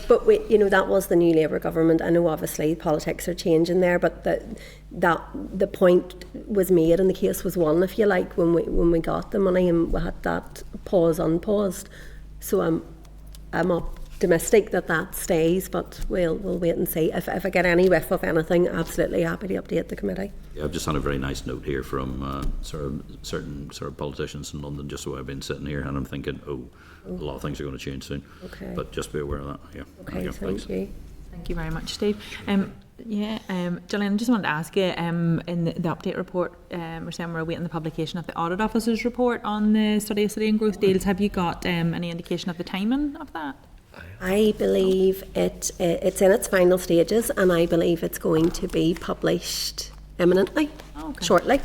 But that was the new Labour government. I know obviously politics are changing there, but the point was made and the case was won, if you like, when we got the money and we had that pause unpaused. So I'm optimistic that stays, but we'll wait and see. If I get any whiff of anything, absolutely happy to update the committee. Yeah, I've just had a very nice note here from certain politicians in London, just so I've been sitting here and I'm thinking, a lot of things are going to change soon. Okay. But just be aware of that. Yeah. Okay, thank you. Thank you very much, Steve. Jillian, I just wanted to ask you, in the update report, we're saying we're awaiting the publication of the audit officer's report on the study of city and growth deals. Have you got any indication of the timing of that? I believe it's in its final stages, and I believe it's going to be published imminently, shortly.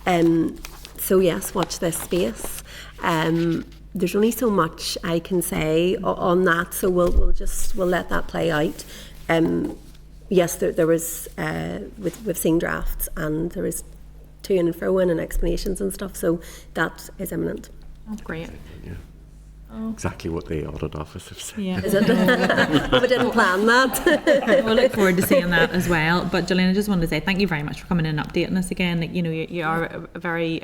So yes, watch this space. There's only so much I can say on that, so we'll let that play out. Yes, there was we've seen drafts, and there is to and fro and explanations and stuff, so that is imminent. Oh, great. Yeah. Exactly what the audit office have said. Yeah. Is it? We didn't plan that. We'll look forward to seeing that as well. But Jillian, I just wanted to say thank you very much for coming in and updating us again. You know, you are a very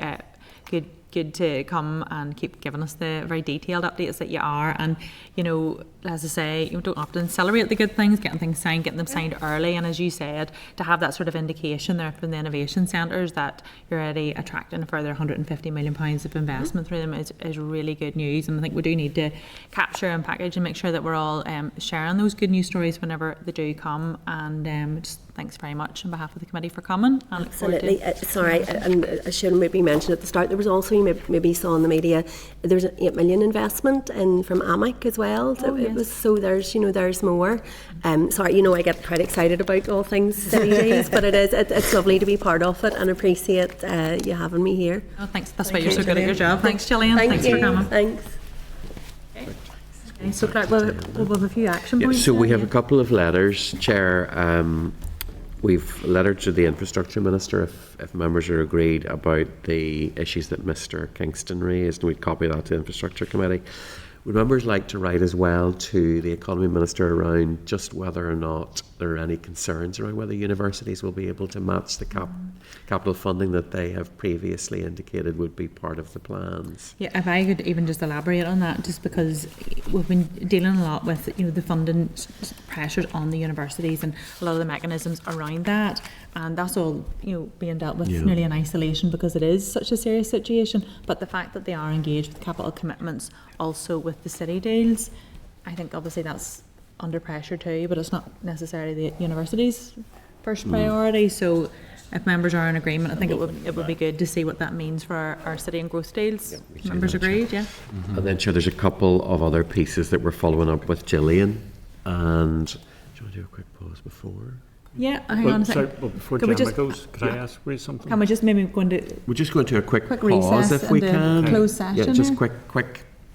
good good to come and keep giving us the very detailed updates that you are. And, you know, as I say, you don't often celebrate the good things, getting things signed, getting them signed early. And as you said, to have that sort of indication there from the innovation centres that you're already attracting a further £150 million of investment through them is really good news. And I think we do need to capture and package and make sure that we're all sharing those good news stories whenever they do come. And just thanks very much on behalf of the committee for coming. I look forward to Sorry, and I should have maybe mentioned at the start, there was also, you maybe saw in the media, there's an 8 million investment in from AMIC as well. So it was, so there's, you know, there's more. Sorry, you know, I get quite excited about all things city days, but it's lovely to be part of it, and appreciate you having me here. Oh, thanks. That's why you're so good at your job. Thanks, Jillian. Thanks for coming. Thanks. Okay, so Clark, we'll have a few action points. So we have a couple of letters, Chair. We've a letter to the Infrastructure Minister, if members are agreed, about the issues that Mr Kingston raised, and we'd copy that to the Infrastructure Committee. Would members like to write as well to the Economy Minister around just whether or not there are any concerns around whether universities will be able to match the capital funding that they have previously indicated would be part of the plans? Yeah, if I could even just elaborate on that, just because we've been dealing a lot with, you know, the funding pressures on the universities and a lot of the mechanisms around that, and that's all, you know, being dealt with nearly in isolation because it is such a serious situation. But the fact that they are engaged with capital commitments also with the city deals, I think obviously that's under pressure too, but it's not necessarily the university's first priority. So if members are in agreement, I think it would be good to see what that means for our city and growth deals. Members agreed, yeah? And then, sure, there's a couple of other pieces that we're following up with Jillian. And do you want to do a quick pause before? Yeah, hang on a second. Sorry, well, before Gemma goes, could I ask you something? Can we just maybe go into... We'll just go into a quick pause recess if we can. Closed session. Yeah, just here?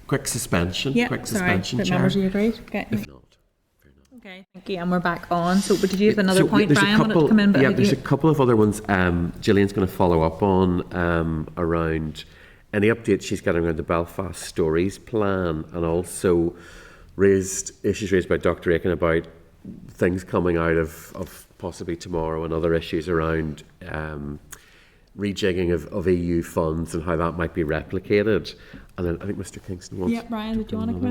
quick suspension. Yeah, quick sorry. suspension, Chair. Members, are you agreed? Okay. If not. Okay, thank you. And we're back on. So, but did you have another point, there's Brian, wanted to come in? But there's a couple of other ones Gillian's going to follow up on around any updates she's getting around the Belfast Stories plan, and also issues raised by Dr. Aiken about things coming out of possibly tomorrow and other issues around rejigging of EU funds and how that might be replicated. And then I think Mr Kingston wants... Yeah, Brian, did you want to come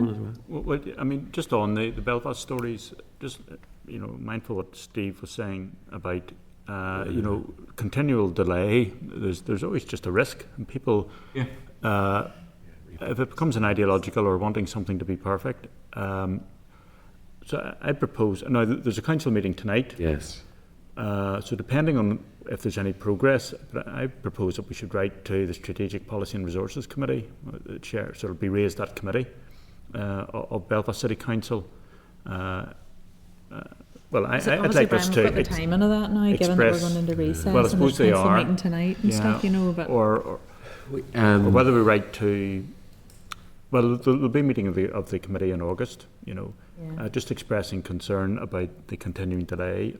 in? Well, I mean, just on the Belfast Stories, just, you know, mindful what Steve was saying about, you know, continual delay. There's always just a risk, and people, if it becomes an ideological or wanting something to be perfect, so I propose, now there's a council meeting tonight. Yes. So depending on if there's any progress, I propose that we should write to the Strategic Policy and Resources Committee, the chair, so it'll be raised that committee of Belfast City Council. Well, I'd like us to the timing of that now, given that we're going into recess. Well, I suppose and they are meeting tonight and stuff, you know. But or whether we write to, well, there'll be a meeting of the committee in August, you know, just expressing concern about the continuing delay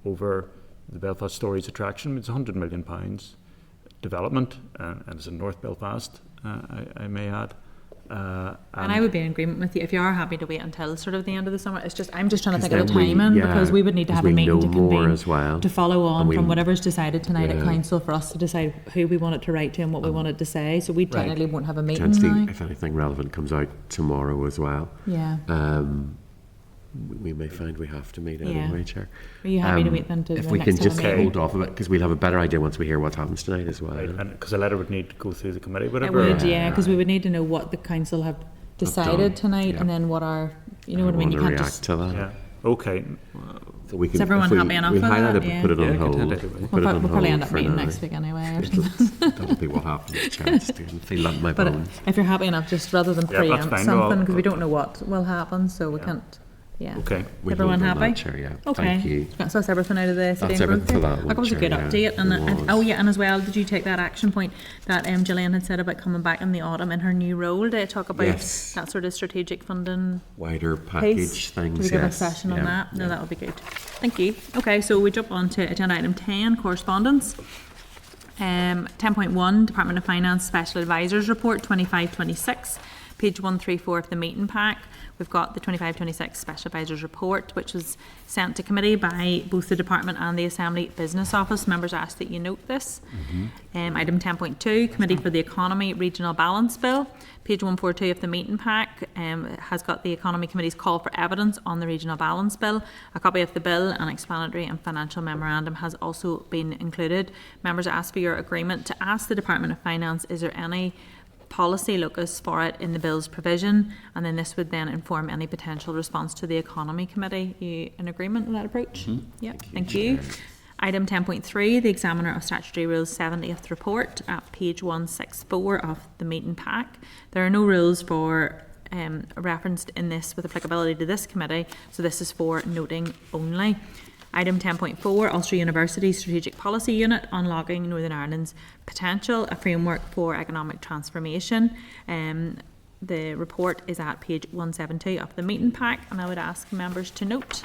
over the Belfast Stories attraction. It's £100 million development, and it's in North Belfast, I may add. And I would be in agreement with you if you are happy to wait until sort of the end of the summer. It's just I'm just trying to think of the timing, because we would need to have a meeting to convene as well, to follow on from whatever's decided tonight at council for us to decide who we want it to write to and what we want it to say. So we technically won't have a meeting now. If anything relevant comes out tomorrow as well. Yeah. We may find we have to meet anyway, Chair. Are you happy to wait then to if the we next can just meeting? hold off of it, because we'll have a better idea once we hear what happens tonight as well. Right, and because a letter would need to go through the committee, It whatever. would, because we would need to know what the council have decided tonight, and then what our, you know what I mean. You can't react just to that. Yeah. Okay. So we can, is everyone happy enough we with highlight that? it, but put it on hold. We'll probably end up meeting next week anyway. Or something. That'll be what happens, Chair. I feel that in my But bones. if you're happy enough, just rather than preempt fine. something, because we don't know what will happen, so we can't. Yeah. Okay. Everyone happy? That, Chair, yeah. Okay. Thank you. So that's everything out of the city That's and growth everything for there. that one, That was a good Chair, update. yeah, it was. And as well, did you take that action point that Jillian had said about coming back in the autumn in her new role to talk about that sort of strategic funding wider package piece? things? Can we give a session on that? No, that would be good. Thank you. Okay, so we jump on to agenda item 10, correspondence. 10.1, Department of Finance Special Advisors Report 25-26. Page 134 of the meeting pack, we've got the 25-26 Special Advisors Report, which was sent to committee by both the Department and the Assembly Business Office. Members ask that you note this. Item 10.2, Committee for the Economy Regional Balance Bill. Page 142 of the meeting pack has got the Economy Committee's call for evidence on the Regional Balance Bill. A copy of the bill and explanatory and financial memorandum has also been included. Members ask for your agreement to ask the Department of Finance, is there any policy locus for it in the bill's provision, and then this would then inform any potential response to the Economy Committee. You in agreement with that approach? Yeah, thank you. Item 10.3, the Examiner of Statutory Rules 70th report at page 164 of the meeting pack. There are no rules for referenced in this with applicability to this committee, so this is for noting only. Item 10.4, Ulster University Strategic Policy Unit, Unlocking Northern Ireland's Potential, a Framework for Economic Transformation. The report is at page 172 of the meeting pack, and I would ask members to note.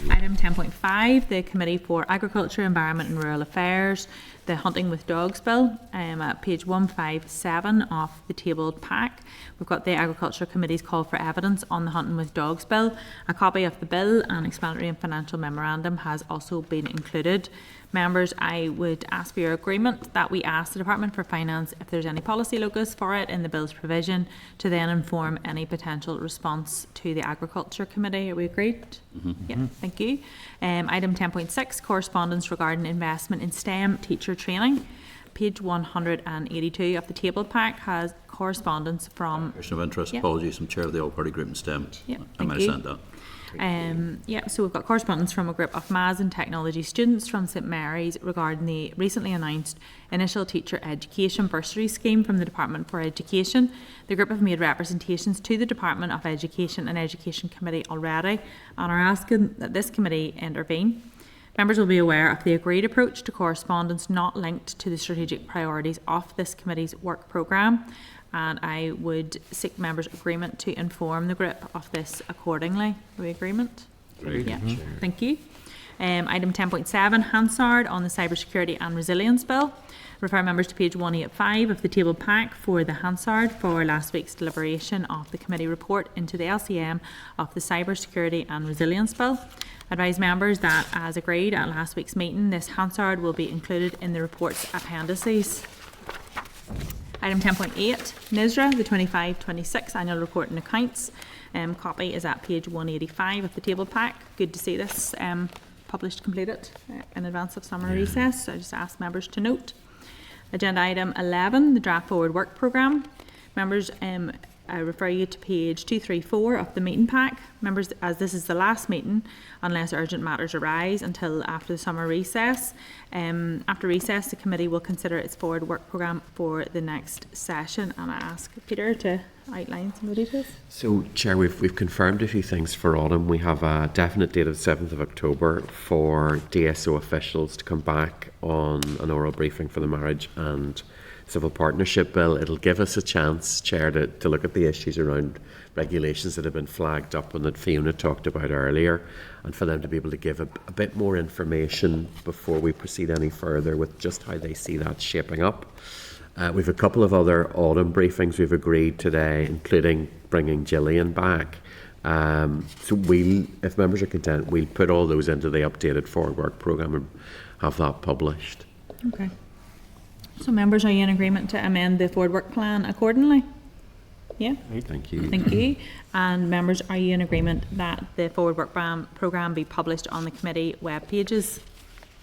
Item 10.5, the Committee for Agriculture, Environment and Rural Affairs, the Hunting with Dogs Bill, at page 157 of the tabled pack. We've got the Agriculture Committee's call for evidence on the Hunting with Dogs Bill. A copy of the bill and explanatory and financial memorandum has also been included. Members, I would ask for your agreement that we ask the Department for Finance if there's any policy locus for it in the bill's provision to then inform any potential response to the Agriculture Committee. Are we agreed? Yeah, thank you. Item 10.6, correspondence regarding investment in STEM teacher training. Page 182 of the table pack has correspondence from... Person of interest, apologies, I'm chair of the all-party group in STEM. I might have sent that. So we've got correspondence from a group of Maths and Technology students from St Mary's regarding the recently announced Initial Teacher Education Bursary Scheme from the Department for Education. The group have made representations to the Department of Education and Education Committee already and are asking that this committee intervene. Members will be aware of the agreed approach to correspondence not linked to the strategic priorities of this committee's work programme, and I would seek members' agreement to inform the group of this accordingly. Are we agreement? Yeah, thank you. Item 10.7, Hansard on the Cybersecurity and Resilience Bill. Refer members to page 185 of the table pack for the Hansard for last week's deliberation of the committee report into the LCM of the Cybersecurity and Resilience Bill. Advise members that, as agreed at last week's meeting, this Hansard will be included in the report's appendices. Item 10.8, NISRA, the 25-26 Annual Report and Accounts. Copy is at page 185 of the table pack. Good to see this published, completed in advance of summer recess. So I just ask members to note. Agenda item 11, the Draft Forward Work Programme. Members, I refer you to page 234 of the meeting pack. Members, as this is the last meeting, unless urgent matters arise until after the summer recess. After recess, the committee will consider its forward work programme for the next session, and I ask Peter to outline some of the details. So, Chair, we've confirmed a few things for autumn. We have a definite date of 7th of October for DSO officials to come back on an oral briefing for the Marriage and Civil Partnership Bill. It'll give us a chance, Chair, to look at the issues around regulations that have been flagged up and that Fiona talked about earlier, and for them to be able to give a bit more information before we proceed any further with just how they see that shaping up. We've a couple of other autumn briefings we've agreed today, including bringing Jillian back. So if members are content, we'll put all those into the updated forward work programme and have that published. Okay. So members, are you in agreement to amend the forward work plan accordingly? Yeah? Thank you. Thank you. And members, are you in agreement that the forward work programme be published on the committee web pages?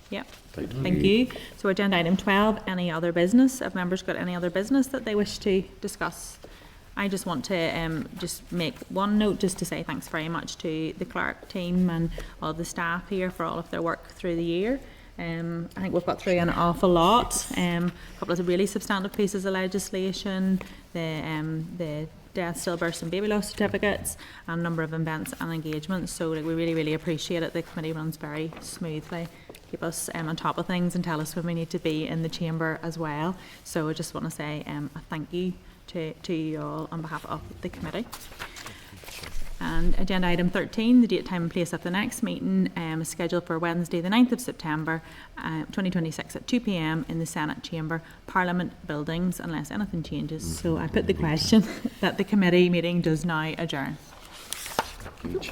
Yep. Thank you. So agenda item 12, any other business? Have members got any other business that they wish to discuss? I just want to just make one note just to say thanks very much to the clerk team and all the staff here for all of their work through the year. I think we've got through an awful lot. A couple of really substantive pieces of legislation, the death, stillbirth and baby loss certificates, and a number of events and engagements. So we really appreciate it. The committee runs very smoothly, keep us on top of things and tell us when we need to be in the chamber as well. So I just want to say a thank you to you all on behalf of the committee. And And agenda item 13, the date, time and place of the next meeting is scheduled for Wednesday the 9th of September 2026 at 2 p.m. in the Senate Chamber, Parliament Buildings, unless anything changes. So I put the question that the committee meeting does now adjourn.